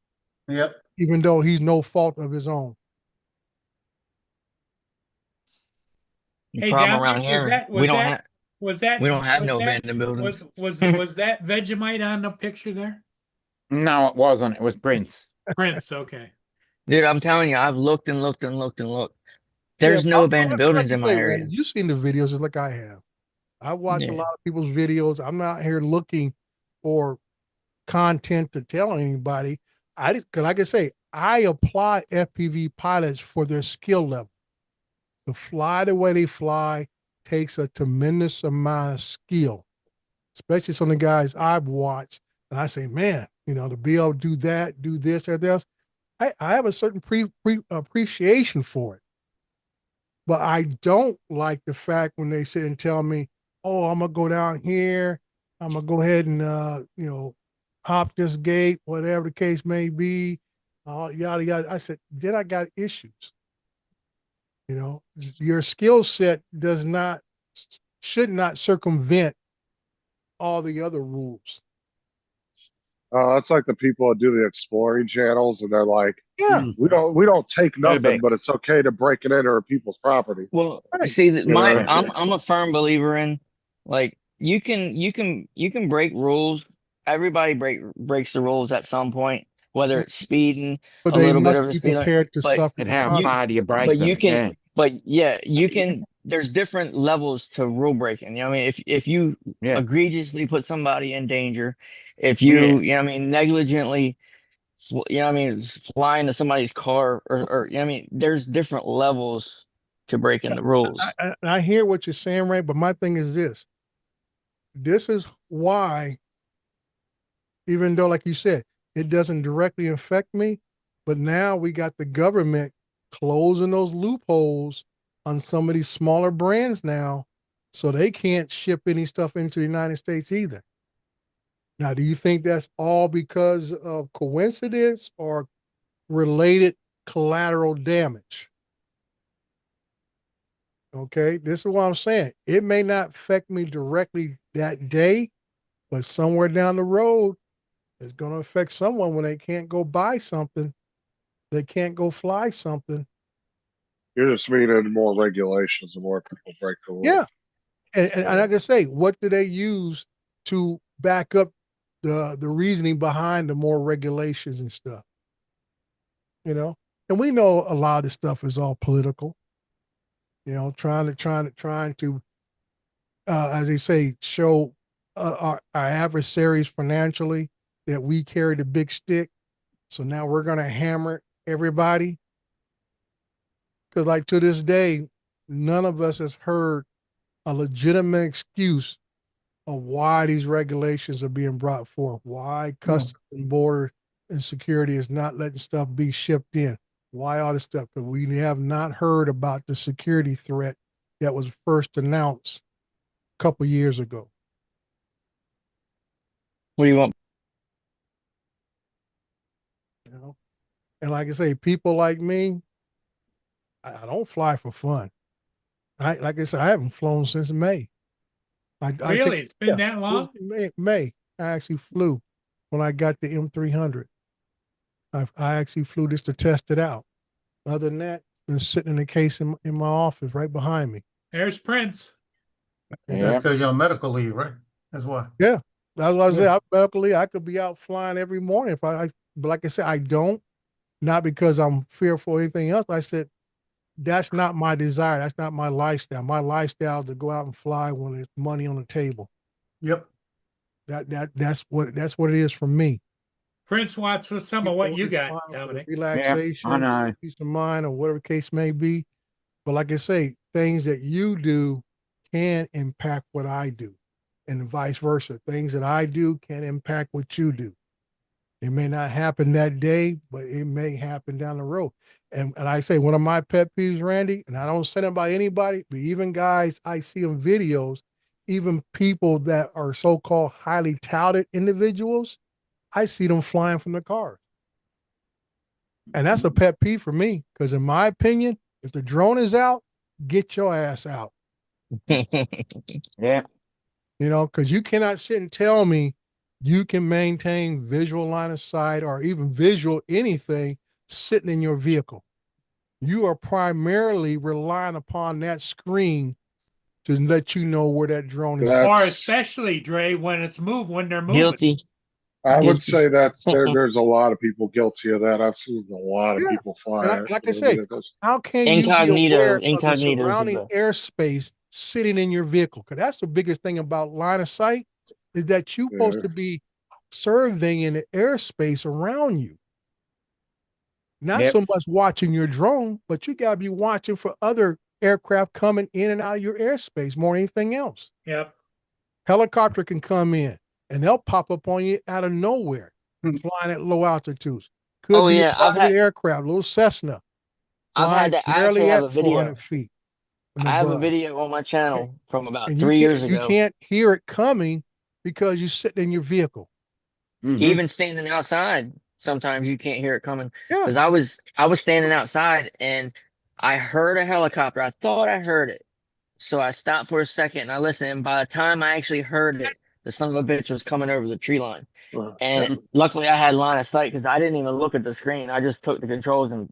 Yep. even though he's no fault of his own. The Hey, problem Dominic, around here, we don't have was that, we don't have was no that, abandoned buildings. was that Vegemite on the picture there? No, it wasn't. It was Prince. Prince, okay. Dude, I'm telling you, I've looked and looked and looked and looked. Yeah, There's no abandoned like buildings you in my say, area. Randy, you've seen the videos just like I have. I watch a Yeah. lot of people's videos. I'm not here looking for content to tell anybody. I just, cause like I say, I apply FPV pilots for their skill level. To fly the way they fly takes a tremendous amount of skill, especially some of the guys I've watched. And I say, man, you know, to be able to do that, do this, everything else, I have a certain appreciation for it. But I don't like the fact when they sit and tell me, oh, I'm gonna go down here, I'm gonna go ahead and you know, hop this gate, whatever the case may be, yada yada. I said, then I got issues. You know, your skill set should not circumvent all the other rules. It's like the people that do the exploring channels, and they're like, Yeah, Mm. we don't take nothing, but Urbex. it's okay to break it into people's property. Well, Right. see that my Yeah. I'm a firm believer in like you can break rules. Everybody breaks the rules at some point, whether it's speeding, but a they little bit must of a be speed limit. prepared to But suffer. And how you far do you break but them? you can Yeah. but yeah, you can there's different levels to rule breaking. You know what I mean? If you Yeah. egregiously put somebody in danger, if you you know what I mean negligently you know what I mean fly into somebody's car or you know what I mean there's different levels to breaking the rules. I hear what you're saying, Ray, but my thing is this. This is why, even though, like you said, it doesn't directly affect me, but now we got the government closing those loopholes on some of these smaller brands now, so they can't ship any stuff into the United States either. Now, do you think that's all because of coincidence or related collateral damage? Okay, this is what I'm saying. It may not affect me directly that day, but somewhere down the road, it's going to affect someone when they can't go buy something, they can't go fly something. You're just meaning more regulations and more people break the rules. Yeah. And like I say, what do they use to back up the reasoning behind the more regulations and stuff? You know, and we know a lot of this stuff is all political. You know, trying to, as they say, show our adversaries financially that we carry the big stick. So now we're going to hammer everybody. Because, like, to this day, none of us has heard a legitimate excuse of why these regulations are being brought forth, why Customs and Border and Security is not letting stuff be shipped in, why all this stuff. Because we have not heard about the security threat that was first announced a couple years ago. What do you want? You know, and like I say, people like me, I don't fly for fun. Like I said, I haven't flown since May. Really? It's been that long? May. I actually flew when I got the M300. I actually flew just to test it out. Other than that, been sitting in the case in my office right behind me. There's Prince. Yeah. Because you're on medical leave, right? That's why. Yeah. That's what I said. Yeah. Luckily, I could be out flying every morning if but like I said, I don't, not because I'm fearful or anything else. I said, that's not my desire. That's not my lifestyle. My lifestyle is to go out and fly when there's money on the table. Yep. That's what it is for me. Prince wants some of what you got, Flying for the Dominic. relaxation, I know. peace of mind, or whatever the case may be. But like I say, things that you do can impact what I do, and vice versa. Things that I do can impact what you do. It may not happen that day, but it may happen down the road. And I say one of my pet peeves, Randy, and I don't say it by anybody, but even guys I see in videos, even people that are so-called highly touted individuals, I see them flying from the cars. And that's a pet peeve for me, because in my opinion, if the drone is out, get your ass out. Yeah. You know, because you cannot sit and tell me you can maintain visual line of sight or even visual anything sitting in your vehicle. You are primarily relying upon that screen to let you know where that drone is. That- Or That's- especially, Dre, when they're moving. Guilty. I would Guilty. say that's there's a lot of people guilty of that. I've seen a lot of Yeah. people fly. And like I say, vehicles. how can you be Incognito- aware of the incognito is the surrounding best. airspace sitting in your vehicle? Because that's the biggest thing about line of sight is that you're supposed Yeah. to be surveying the airspace around you. Not Yep. so much watching your drone, but you got to be watching for other aircraft coming in and out of your airspace more than anything else. Yep. Helicopter can come in and they'll pop up on you out of nowhere, flying at low altitudes. Could Oh, be yeah, a I've private had- aircraft, little Cessna. I've had flying to. I barely actually have at a video. 400 feet. and I have a above. video on my channel from about And 3 years you ago. can't hear it coming because you're sitting in your vehicle. Mhm. Even standing outside, sometimes you can't hear it coming. Yeah. Because I was standing outside and I heard a helicopter. I thought I heard it. So I stopped for a second and I listened. And by the time I actually heard it, the son of a bitch was coming over the tree line. And luckily I had line of sight because I didn't even look at the screen. I just took the controls and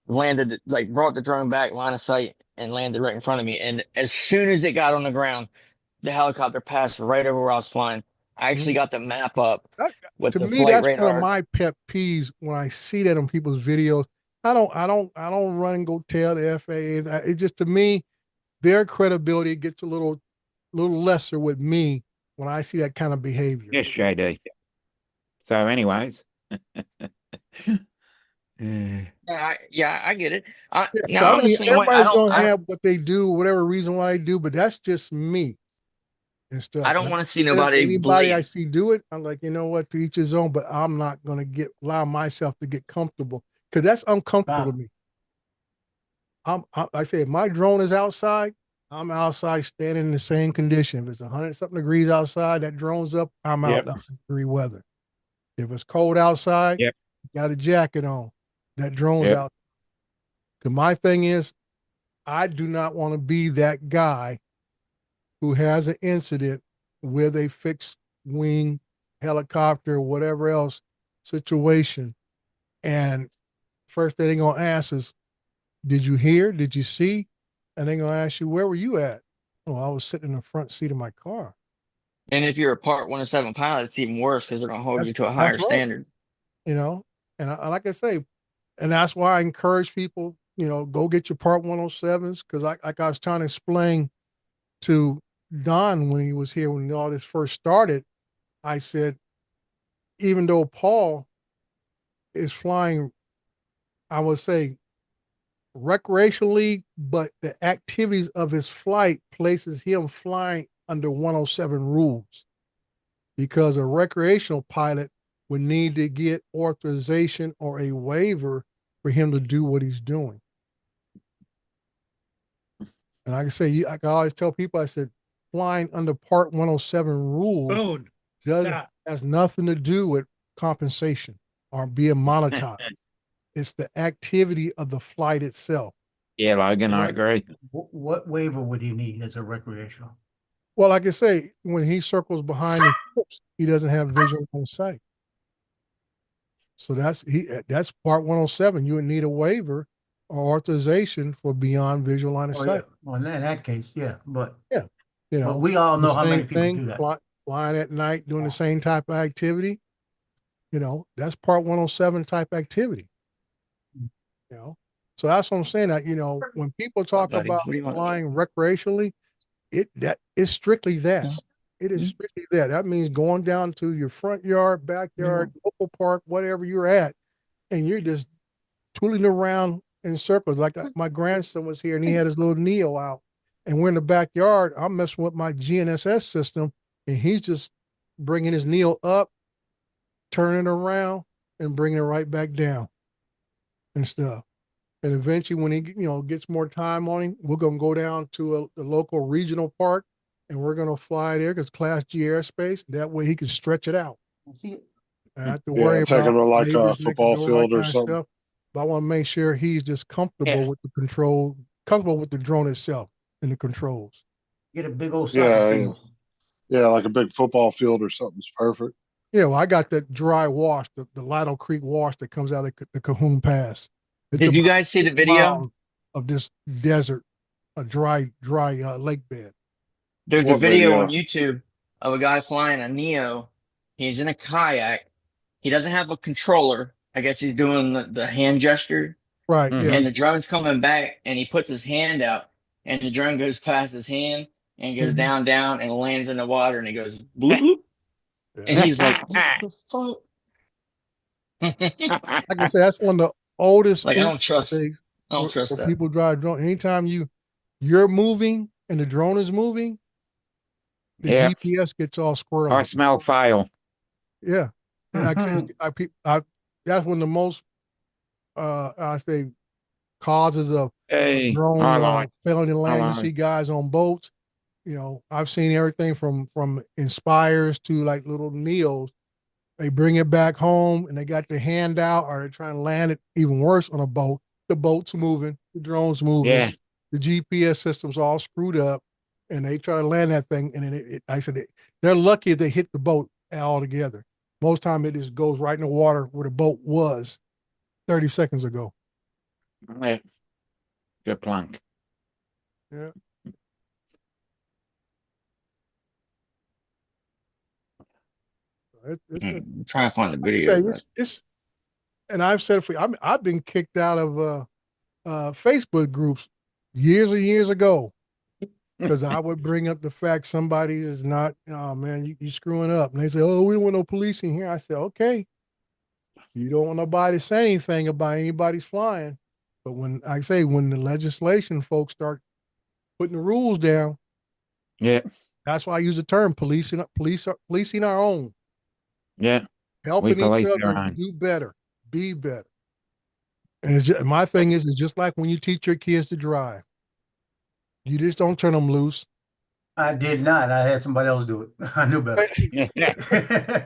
landed, like brought the drone back, line of sight, and landed right in front of me. And as soon as it got on the ground, the helicopter passed right over where I was flying. I actually got the map up with To the me, flight that's one radar. of my pet peeves when I see that on people's videos. I don't run and go tell the FAA. It just, to me, their credibility gets a little lesser with me when I see that kind of behavior. Yes, JD. So, anyways. Yeah, I get it. Yeah, Now so, I'm I the mean, same way. everybody's gonna I have what they do, whatever reason why they do, but that's just me and stuff. don't And want to see and nobody anybody I bleed. see do it, I'm like, you know what, to each his own, but I'm not gonna allow myself to get comfortable because that's uncomfortable to me. I say if my drone is outside, I'm outside standing in the same condition. If it's 100 something degrees outside, that drone's up, I'm out Yep. in 100-degree weather. If it's cold outside, Yep. got a jacket on, that drone's Yep. out. Because my thing is, I do not want to be that guy who has an incident with a fixed wing helicopter, whatever else situation. And first thing they're going to ask is, did you hear? Did you see? And they're going to ask you, where were you at? Oh, I was sitting in the front seat of my car. And if you're a Part 107 pilot, it's even worse because they're going to hold you to a That's higher right. standard. You know, and like I say, and that's why I encourage people, you know, go get your Part 107s. Because like I was trying to explain to Don when he was here, when all this first started, I said, even though Paul is flying, I would say recreationally, but the activities of his flight places him flying under 107 rules, because a recreational pilot would need to get authorization or a waiver for him to do what he's doing. And like I say, I always tell people, I said, flying under Part 107 rules Boom. Stop. has nothing to do with compensation or being monetized. It's the activity of the flight itself. Yeah, Logan, I Right. agree. What waiver would he need as a recreational? Well, like I say, when he circles behind the ships, he doesn't have visual on sight. So that's Part 107. You would need a waiver or authorization for beyond visual line of Oh, sight. yeah. Well, in that case, yeah, but You know, but we all know the how many same people thing, do that. flying at night, doing the same type of activity. You know, that's Part 107 type activity. You know, so that's what I'm saying. That, you know, when people talk buddy? about What do you want? flying recreationally, that is strictly that. Yeah. It is strictly that. That means going down to your front yard, backyard, local park, whatever you're at, and you're just tooling around in circles. Like my grandson was here and he had his little Neo out, and we're in the backyard. I'm messing with my GNSS system, and he's just bringing his Neo up, turning around, and bringing it right back down and stuff. And eventually, when he gets more time on him, we're gonna go down to the local regional park, and we're gonna fly there because Class G airspace. That way, he can stretch it out. See, I have to Yeah, worry take him about to like a neighbors next football door, field that or kind of something. stuff. But I want to make sure he's just comfortable Yeah. with the comfortable with the drone itself and the controls. get a big old Yeah, soccer yeah. field. Yeah, like a big football field or something's perfect. Yeah, well, I got that dry wash, the Lido Creek wash that comes out of the Cahoon Pass. It's Did you about guys see the 6 video? miles of this desert, a dry lake bed. There's a What video on video? YouTube of a guy flying a Neo. He's in a kayak. He doesn't have a controller. I guess he's doing the hand gesture, Right. Mhm. Yeah. and the drone's coming back, and he puts his hand out, and the drone goes past his hand and goes Mhm. down, down, and lands in the water, and it goes bloop, bloop. Yeah. And he's like, "What the fuck?" Like I say, that's one of the oldest Like, I don't incidents trust. they- I don't trust where that. people drive drone. Anytime you're moving and the drone is moving, the Yeah. GPS gets all I squirrely. smell file. Yeah. And like I say, that's one of the most I say causes of Hey, drone I like. failing to land. You like. see guys on boats. You know, I've seen everything from Inspires to like little Neos. They bring it back home and they got the hand out, or they're trying to land it even worse on a boat. The boat's moving, the drone's moving, Yeah. the GPS system's all screwed up, and they try to land that thing. And then they're lucky if they hit the boat all together. Most time it just goes right in the water where the boat was 30 seconds ago. Yeah. Good plank. Yeah. I'm trying to find the Say video. but- it's, and I've said I've been kicked out of Facebook groups years and years ago because I would bring up the fact somebody is not, oh man, you screwing up, and they say, oh, we don't want no police in here. I said, okay, you don't want nobody to say anything about anybody's flying, but when the legislation folks start putting the rules down, Yeah. that's why I use the term policing our own. Yeah. Helping each police our other own. do better, be better. And it's just, my thing is, it's just like when you teach your kids to drive. You just don't turn them loose. I did not. I had somebody else do it. I knew better. I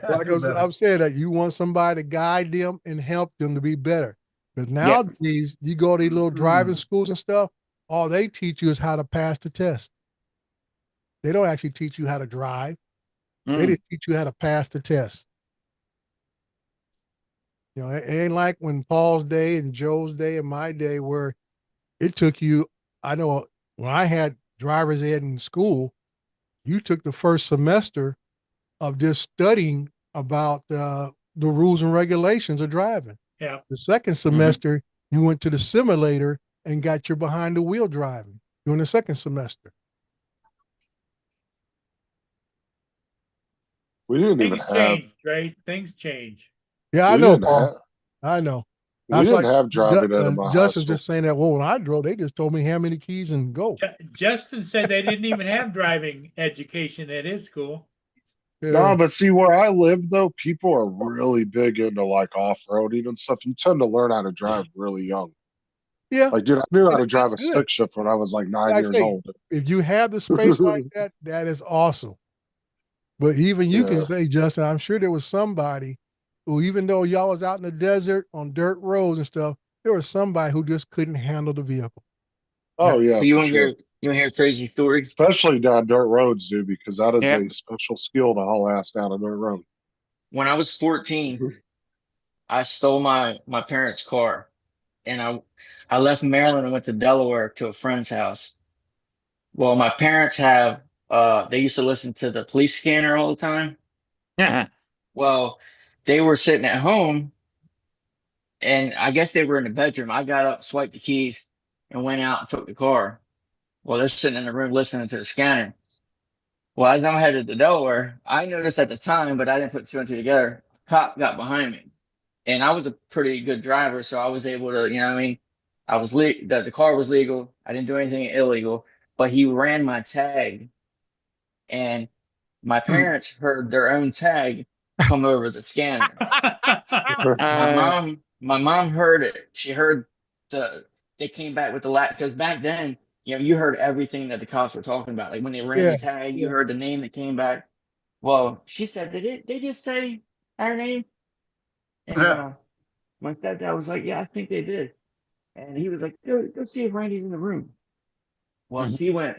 Like knew better. I'm saying that you want somebody to guide them and help them to be better. Because nowadays, you go to these little driving schools and stuff, all they teach you is how to pass the test. They don't actually teach you how to drive. They just teach you how to pass the test. You know, it ain't like when Paul's day and Joe's day and my day where it took you, I know when I had driver's ed in school, you took the first semester of just studying about the rules and regulations of driving. Yeah. The second semester, you went to the simulator and got your behind the wheel driving during the second semester. We didn't even Things have. change, right? Things change. Yeah, I We know, didn't Paul. have. I know. We That's didn't like have driving ed in my high Justin's school. just saying that. Well, when I drove, they just told me how many keys and go. Justin said they didn't even have driving education at his school. Yeah. No, but see where I live though, people are really big into like off-roading and stuff. You tend to learn how to drive really young. Yeah. Like, dude, I knew how to That's drive a good. stick shift when I was like 9 Like I years say, old. if you have the space like that, that is awesome. But even you can Yeah. say, Justin, I'm sure there was somebody who, even though y'all was out in the desert on dirt roads and stuff, there was somebody who just couldn't handle the vehicle. Oh yeah, You for want to sure. hear? You want to hear a crazy story? Especially down dirt roads, dude, because that is Yep. a special skill to haul ass down a dirt road. When I was 14, I stole my parents' car, and I left Maryland and went to Delaware to a friend's house. Well, my parents have they used to listen to the police scanner all the time. Well, they were sitting at home, and I guess they were in the bedroom. I got up, swiped the keys, and went out and took the car. Well, they're sitting in the room listening to the scanner. Well, as I'm headed to Delaware, I noticed at the time, but I didn't put two and two together. Cop got behind me, and I was a pretty good driver, so I was able to, you know what I mean? I was the car was legal. I didn't do anything illegal, but he ran my tag, and my parents heard their own tag come over the scanner. My mom heard it. She heard they came back with the because back then, you know, you heard everything that the cops were talking about. Like when they ran Yeah, the tag, you yeah. heard the name that came back. Well, she said, they just say our name? And Yeah. my stepdad was like, yeah, I think they did. And he was like, go see if Randy's in the room. Well, she went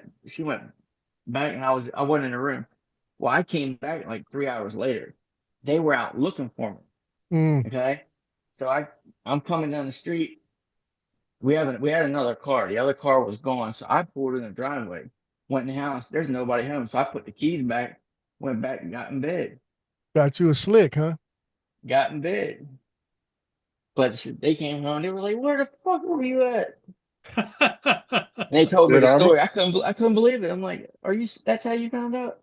back, and I wasn't in the room. Well, I came back like 3 hours later. They were out looking for me. Mm, Okay. So I'm coming down the street. We had another car. The other car was gone. So I pulled in the driveway, went in the house. There's nobody home. So I put the keys back, went back and got in bed. got you a slick, huh? Got in bed. But they came home. They were like, "Where the fuck were you at?" And they told me Dude, the story. I couldn't believe it. I'm like, "Are you? That's how you found out?"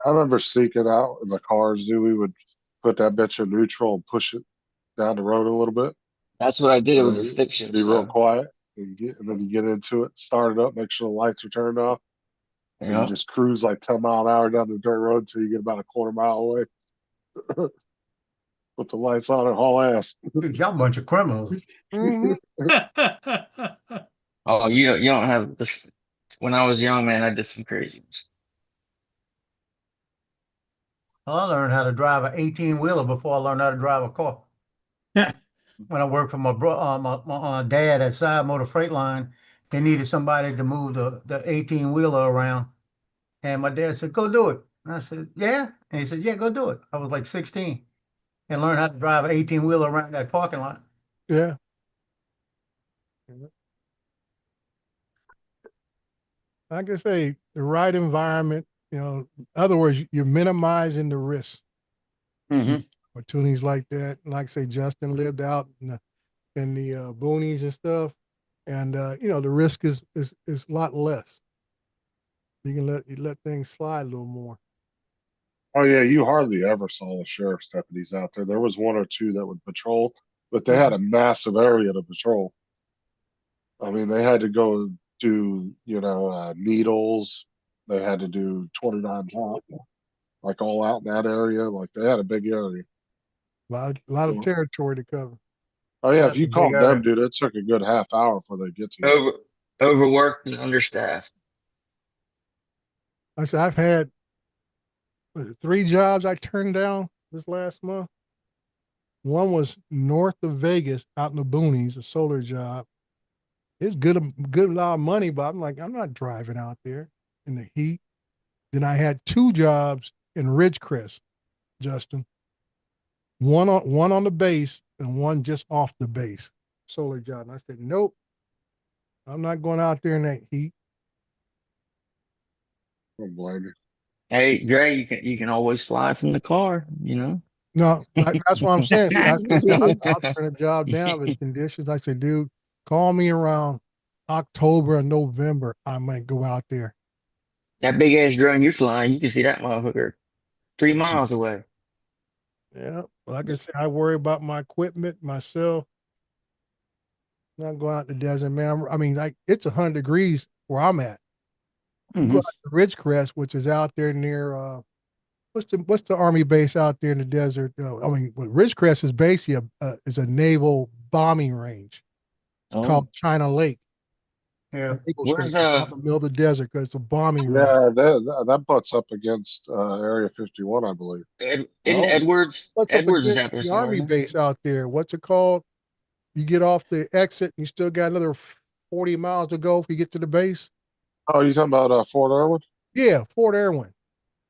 I remember sneaking out in the cars, dude. We would put that bitch in neutral and push it down the road a little bit. That's what I did. It And was then a stick shift. be real So quiet. And then you get into it, start it up, make sure the lights are turned off. And you yeah. just cruise like 10 mile an hour down the dirt road until you get about a quarter mile away. Put the lights on and haul ass. Dude, y'all a bunch of criminals. Mhm. Oh, you don't have this. When I was young, man, I did some craziness. I learned how to drive an 18-wheeler before I learned how to drive a car. When I worked for my dad at Side Motor Freight Line, they needed somebody to move the 18-wheeler around. And my dad said, "Go do it." And I said, "Yeah." And he said, "Yeah, go do it." I was like 16 and learned how to drive an 18-wheeler around that parking lot. Yeah. Like I say, the right environment, in other words, you're minimizing the risk. Hmm. Opportunities like that. Like I say, Justin lived out in the boonies and stuff. And the risk is a lot less. You can let things slide a little more. Oh yeah, you hardly ever saw the sheriff's deputies out there. There was one or two that would patrol, but they had a massive area to patrol. I mean, they had to go do, needles. They had to do 29 top, like all out in that area. Like they had a big area. A lot of territory to cover. Oh yeah, if That's a you big called them, area. dude, it took a good half hour before they get to you. Overworked and understaffed. I said I've had 3 jobs I turned down this last month. One was north of Vegas, out in the boonies, a solar job. It's good lot of money, but I'm like, I'm not driving out there in the heat. Then I had 2 jobs in Ridgecrest, Justin. One on the base and one just off the base, solar job. And I said, nope, I'm not going out there in that heat. Don't blame you. Hey, Dre, you can always fly from the car. No, that's what I'm saying. See, I'll turn a job down with conditions. I said, dude, call me around October or November. I might go out there. That big ass drone you're flying, you can see that motherfucker 3 miles away. Yeah. Like I said, I worry about my equipment, myself. Not going out in the desert, man. I mean, like it's 100 degrees where I'm at. You go Hmm. out to Ridgecrest, which is out there near what's the army base out there in the desert? I mean, Ridgecrest is basically a naval bombing range. It's Oh, called China Lake. Yeah. Naval Where's station out in the middle of the desert because it's a bombing range. Yeah, that butts up against Area 51, I believe. Isn't Oh, Edwards? what's up Edwards is against out there the somewhere. army No? base out there? What's it called? You get off the exit and you still got another 40 miles to go if you get to the base. Oh, you talking about Fort Irwin? Yeah, Fort Irwin.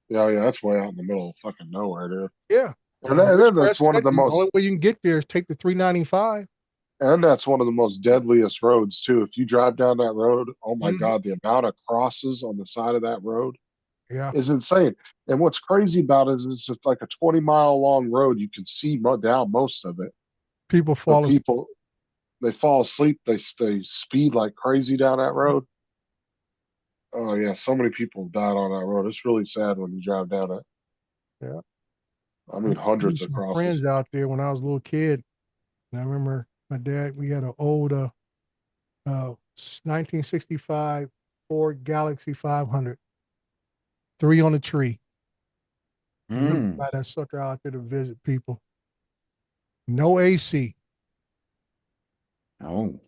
Yeah, that's way out in the middle of fucking nowhere, dude. Yeah. And then that's one of the The only most way you can get there is take the 395. And that's one of the most deadliest roads too. If you drive down that road, oh my Mhm. God, the amount of crosses on the side of that road Yeah. is insane. And what's crazy about it is it's just like a 20-mile long road. You can see down most of it, People but fall asleep. people they fall asleep. They speed like crazy down that road. Oh yeah, so many people died on that road. It's really sad when you drive down it. Yeah. I mean, I knew hundreds of some crosses. friends out there when I was a little kid. And I remember my dad, we had an old 1965 Ford Galaxy 500, 3 on the tree. We were gonna fly that sucker out there to visit people. No AC, oh,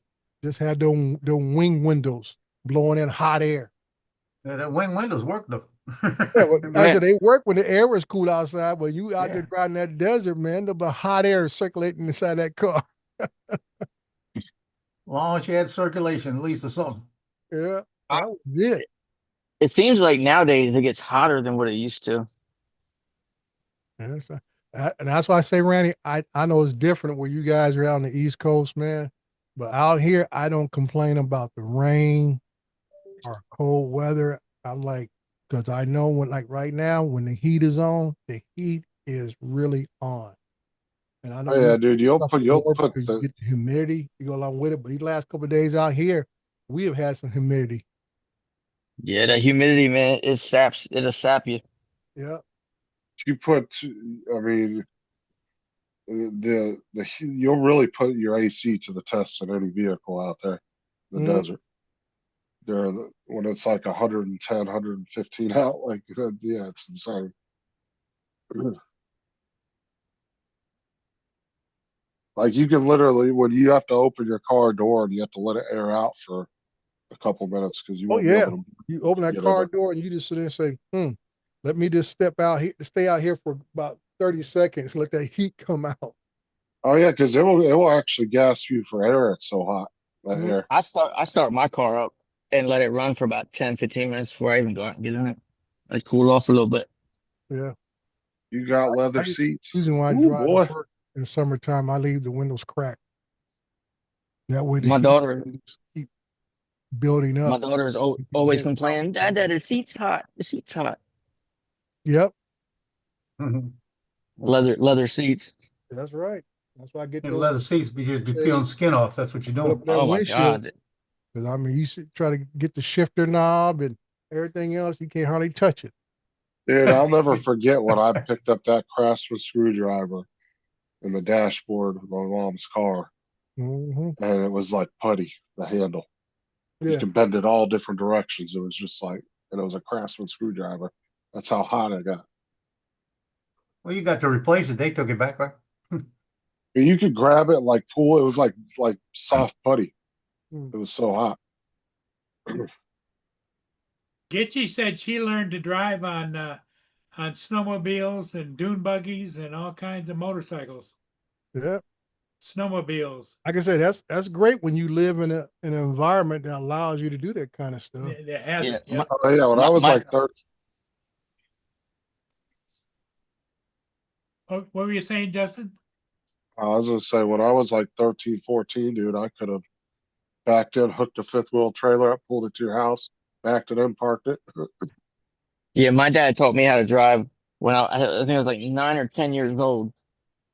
just had them wing windows blowing in hot air. Yeah, the wing windows work though. Yeah, well, I Yeah. said they work when the air was cool outside, but you out there Yeah. driving that desert, man, there'll be hot air circulating inside that car. As long as you had circulation, at least or something. Yeah, that was it. It seems like nowadays it gets hotter than what it used to. Yeah, and that's why I say, Randy, I know it's different where you guys are out on the East Coast, man. But out here, I don't complain about the rain or cold weather. I'm like, because I know when, like right now, when the heat is on, the heat is really on. And I know Oh yeah, we dude, suffer you'll more put because you the get the humidity, you go along with it. But these last couple of days out here, we have had some humidity. Yeah, that humidity, man, it'll sap you. Yeah. you put. I mean, you'll really put your AC to the test in any vehicle out there in the Mhm. desert. When it's like 110, 115 out, like yeah, it's insane. Like you can literally, when you have to open your car door and you have to let it air out for a couple minutes because you Oh won't be yeah. able to You open that get in car there. door and you just sit there and say, let me just step out here, stay out here for about 30 seconds, let that heat come out. Oh yeah, because it will actually gas you for air. It's so hot that Mhm. air. I start my car up and let it run for about 10, 15 minutes before I even go out and get in it. Let it cool off a little bit. Yeah. You got leather I seats. reason why I Ooh drive to boy. work in the summertime, I leave the windows cracked. That way the My heat daughter, just keep building my up. daughter's You can always get out. complaining, Dad, the seat's hot. The seat's hot. Yep. Mhm. Leather seats. That's right. That's why I get And those leather seats be just be days, peeling skin off. That's what you're put up doing. that Oh my windshield. God. Because I mean, try to get the shifter knob and everything else, you can't hardly touch it. Dude, I'll never forget when I picked up that Craftsman screwdriver in the dashboard of my mom's car, Hmm. and it was like putty, the handle. You Yeah. can bend it all different directions. It was just like, and it was a Craftsman screwdriver. That's how hot it got. Well, you got to replace it. They took it back, right? And you could grab it like pull. It was like soft putty. Mm. It was so hot. Gitchy said she learned to drive on snowmobiles and dune buggies and all kinds of motorcycles. Yeah. Snowmobiles. Like I said, that's great when you live in an environment that allows you to do that kind of stuff. That has Yeah. it. Yep. Oh yeah, when I was My like 13, What were you saying, Justin? I was gonna say when I was like 13, 14, dude, I could have backed in, hooked a fifth wheel trailer up, pulled it to your house, backed it in, parked it. yeah, my dad taught me how to drive when I think I was like 9 or 10 years old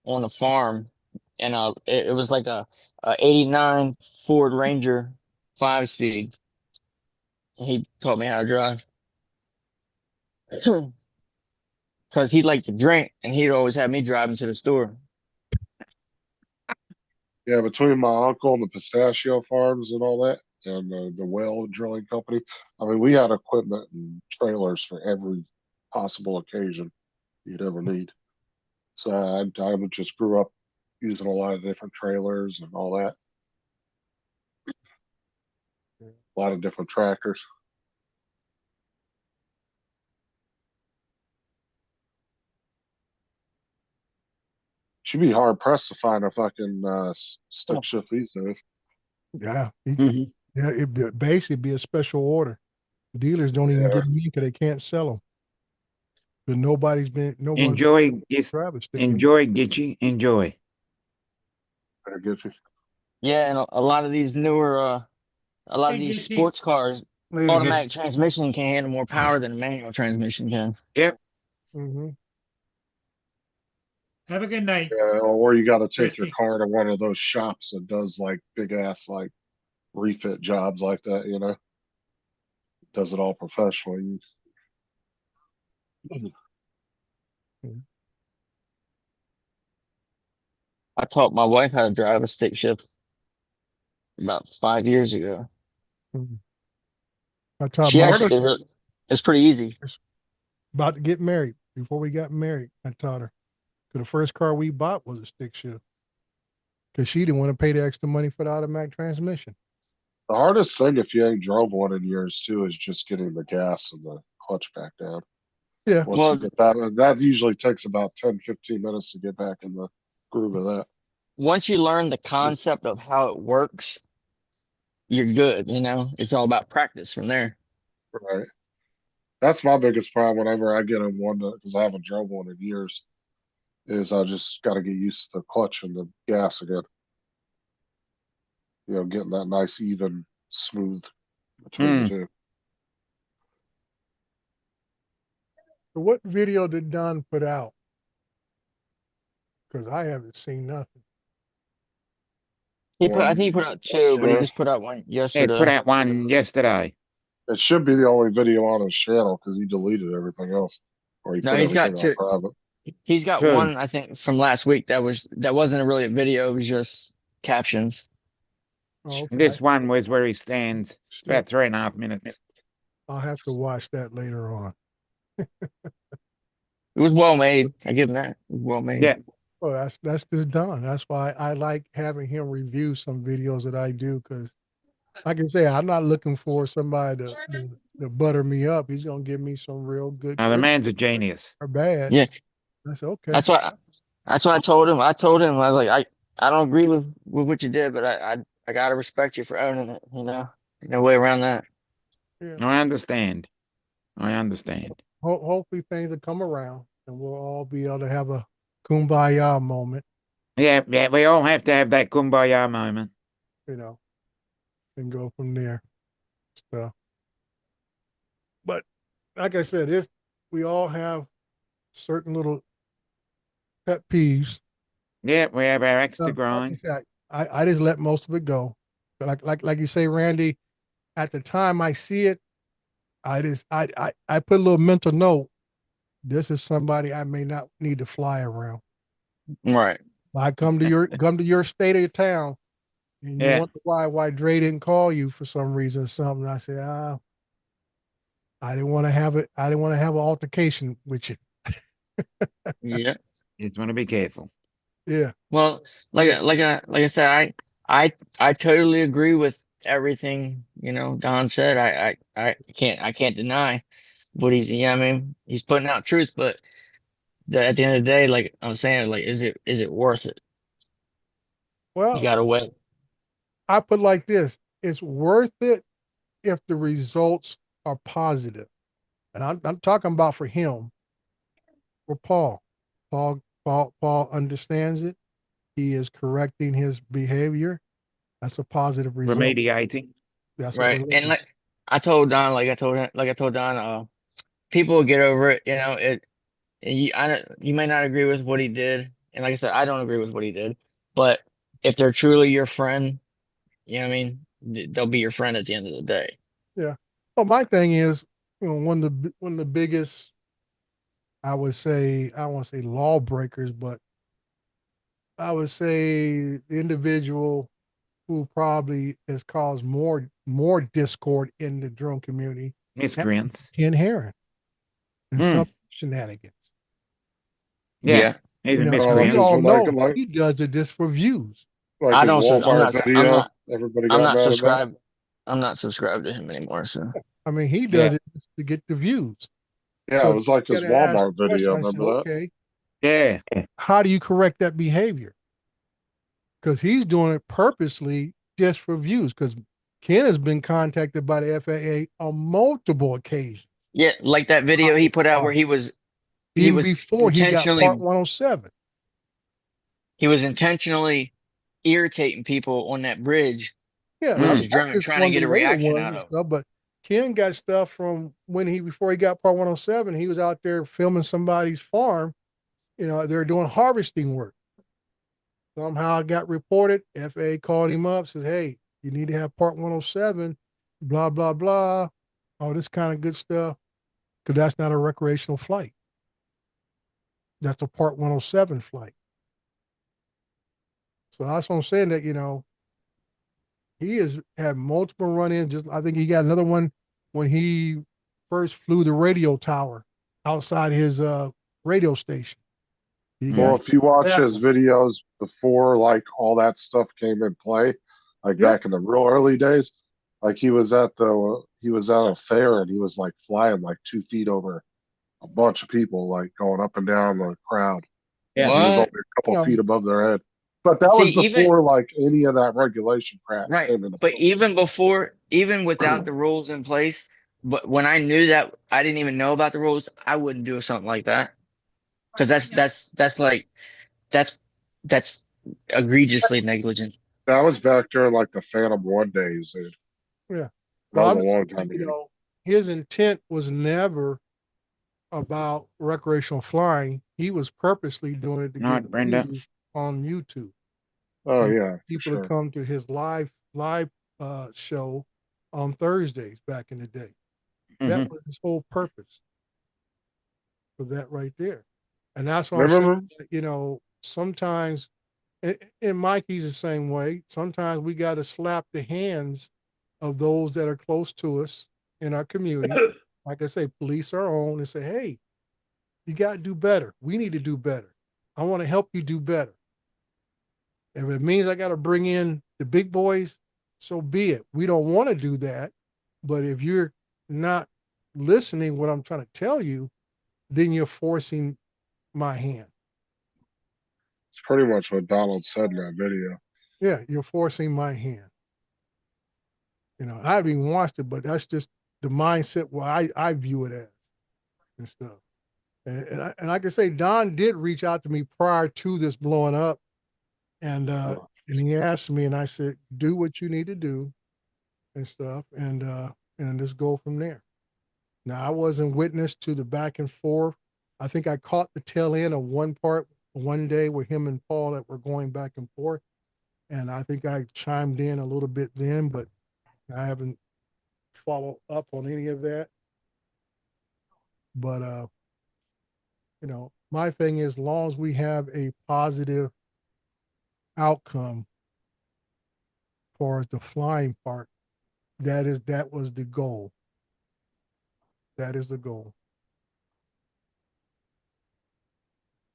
on a farm, and it was like a '89 Ford Ranger 5 speed. He taught me how to drive because he liked to drink, and he'd always have me driving to the store. Yeah, between my uncle and the pistachio farms and all that, and the whale drilling company, I mean, we had equipment and trailers for every possible occasion you'd ever need. So I just grew up using a lot of different trailers and all that, a lot of different tractors. Should be hard pressed to find a fucking stick shift these days. Yeah. Mhm. Yeah. Basically be a special order. Dealers don't even Yeah, get them in because they can't sell them. But nobody's Enjoy is driver stick in. enjoy, Gitchy. Enjoy. I get you. Yeah, and a lot of these newer, a lot of Hey, these Gitchy. sports cars, Leave it get automatic transmission can handle more power than a manual transmission can. Yep. Hmm. Have a good night, Yeah, or you got to take your Christy. car to one of those shops that does like big ass like refit jobs like that. Does it all professionally. I taught my wife how to drive a stick shift about 5 years ago. I taught She my actually, Hardest. it's pretty easy. about to get married. Before we got married, I taught her. 'Cause the first car we bought was a stick shift. Because she didn't want to pay the extra money for the automatic transmission. The hardest thing if you ain't drove one in years too is just getting the gas and the clutch back down. Yeah. Once you Well, get that usually takes about 10, 15 minutes to get back in the groove of that. once you learn the concept of how it works, you're good. It's all about practice from there. Right. That's my biggest problem whenever I get in one, because I haven't drove one in years, is I just got to get used to the clutch and the gas again. You know, getting that nice, even, smooth between the two. So what video did Don put out? Because I haven't seen nothing. I think One he put out 2, but he yesterday. just put out one Yeah, yesterday. put out one yesterday. It should be the only video on his channel because he deleted everything else, or he No, put he's got everything on 2. private. He's got Two. one, I think, from last week that wasn't really a video. It was just captions. Oh, okay. This one was where he stands. It's about 3.5 minutes. I'll have to watch that later on. It was well made. I give him that. It was well made. Yeah. Well, that's just Don. That's why I like having him review some videos that I do, because like I say, I'm not looking for somebody to butter me up. He's gonna give me some real good Oh, the criticism man's a genius. or bad. Yeah. I said, okay. That's what I told him. I was like, I don't agree with what you did, but I gotta respect you for owning it, you know? No way around that. Yeah. I understand. I understand. Hopefully things will come around and we'll all be able to have a kumbaya moment, Yeah, we all have to have that kumbaya moment. you know, and go from there. So, but like I said, we all have certain little pet peeves. Yeah, we have our axe to Like I grind. said, I just let most of it go. But like you say, Randy, at the time I see it, I put a little mental note. This is somebody I may not need to fly around. Right. I come to your state of your town, and you Yeah. wonder why Dre didn't call you for some reason or something. I said, I didn't want to have it. I didn't want to have an altercation with you. Yeah. You just want to be careful. Yeah. Well, like I said, I totally agree with everything, you know, Don said. I can't deny what he's, yeah, I mean, he's putting out truth, but at the end of the day, like I'm saying, like, is it worth it? Well, You gotta wait. I put it like this: it's worth it if the results are positive, and I'm talking about for him, for Paul. Paul understands it. He is correcting his behavior. That's a positive result. Remediating. That's what Right. we're And looking like I told Don, people will get over it, you know, you may not agree with what he did. And like I said, I don't agree with what he did, but if they're truly your friend, you know what I mean? They'll be your friend at the end of the day. Yeah. Well, my thing is, you know, one of the biggest, I would say, I don't want to say lawbreakers, but I would say the individual who probably has caused more discord in the drone community, Miscreants. Ken Herron, and Hmm. some shenanigans. Yeah. He's a You know, we miscreant. These all were like- know he does it just for views. Like I his don't, I'm Walmart not, video, everybody got I'm not mad subscribed. I'm not subscribed to him anymore. So I mean, he does it just to get the views. about. Yeah, So it was like you his gotta ask Walmart the question, video. I said, Remember that? okay, Yeah. how do you correct that behavior? Because he's doing it purposely just for views. Because Ken has been contacted by the FAA on multiple occasions, yeah, like that video he put out where he was even before he got intentionally Part 107. he was intentionally irritating people on that bridge. Yeah, with that's his drone, just trying one to of get the a later reaction ones out and of. stuff. But Ken got stuff from before he got Part 107. He was out there filming somebody's farm. You know, they're doing harvesting work. Somehow it got reported. FAA called him up, says, "Hey, you need to have Part 107." Blah blah blah. All this kind of good stuff. Because that's not a recreational flight. That's a Part 107 flight. So that's what I'm saying, that, you know, he has had multiple run-ins. Just, I think he got another one when he first flew the radio tower outside his radio station. He Well, got if you watch that his one. videos before, like all that stuff came in play, like Yeah. back in the real early days, like he was at a fair and he was like flying like 2 feet over a bunch of people, like going up and down the crowd. Yeah. And he was What? only a couple No. feet above their head. But that See, was before like any of that regulation crap Right. came into But play. even without the rules in place, But when I knew that I didn't even know about the rules, I wouldn't do something like that. Because that's egregiously negligent. That was back during like the Phantom 1 days, dude. Yeah. That Well, was I'm a just long saying, time you ago. know, his intent was never about recreational flying. He was purposely doing it to Night, get Brenda. views on YouTube. Oh And yeah, for people to sure. come to his live show on Thursdays back in the day. That Mhm. was his whole purpose for that right there. And that's what I'm Remember? saying, that, you know, sometimes and Mikey's the same way. Sometimes we got to slap the hands of those that are close to us in our community. Like I say, police our own and say, hey, you got to do better. We need to do better. I want to help you do better. If it means I got to bring in the big boys, so be it. We don't want to do that. But if you're not listening what I'm trying to tell you, then you're forcing my hand. It's pretty much what Donald said in that video. Yeah, you're forcing my hand. You know, I haven't even watched it, but that's just the mindset where I view it as and stuff. And like I say, Don did reach out to me prior to this blowing up, and he asked me, and I said, "Do what you need to do and stuff, and just go from there." Now, I wasn't witness to the back and forth. I think I caught the tail end of one part one day with him and Paul that were going back and forth, and I think I chimed in a little bit then, but I haven't followed up on any of that. But you know, my thing is, as long as we have a positive outcome for as the flying part, that was the goal. That is the goal.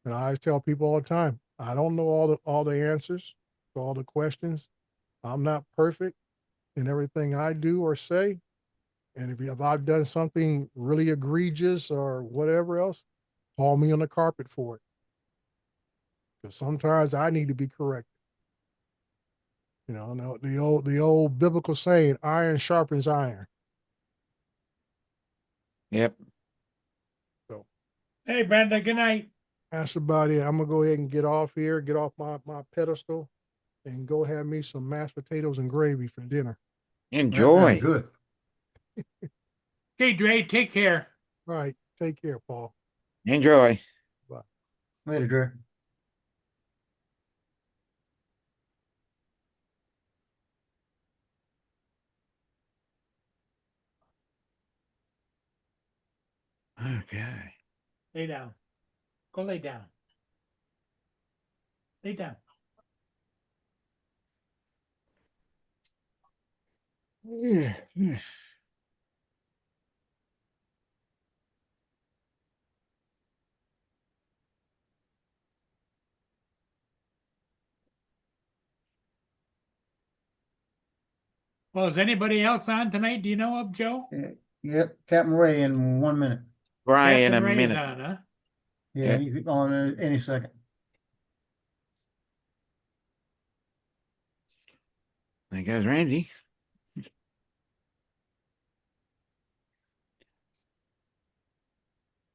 And I always tell people all the time, I don't know all the answers to all the questions. I'm not perfect in everything I do or say. And if I've done something really egregious or whatever else, call me on the carpet for it. Because sometimes I need to be corrected. You know, the old biblical saying, iron sharpens iron. Yep. So Hey, Brenda, good night. that's about it. I'm gonna go ahead and get off here, get off my pedestal, and go have me some mashed potatoes and gravy for dinner. That sounds Enjoy. good. Okay, Dre, take care. All right, take care, Paul. Enjoy. Bye. Later, Dre. Okay. Lay down. Go lay down. Lay down. Yeah. Well, is anybody else on tonight? Do you know of, Joe? Yep, Captain Ray in 1 minute. Brian, Captain a Ray's minute. on, huh? Yeah, Yeah. he's on any second. There goes Randy.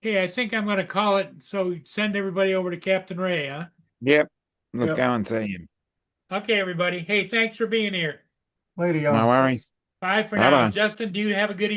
Okay, I think I'm gonna call it. So send everybody over to Captain Ray, huh? Yep. Let's Yep. go and see him. Okay, everybody. Hey, thanks for being here. Later, y'all. No worries. Bye for Bye-bye. now. Justin, do you have a good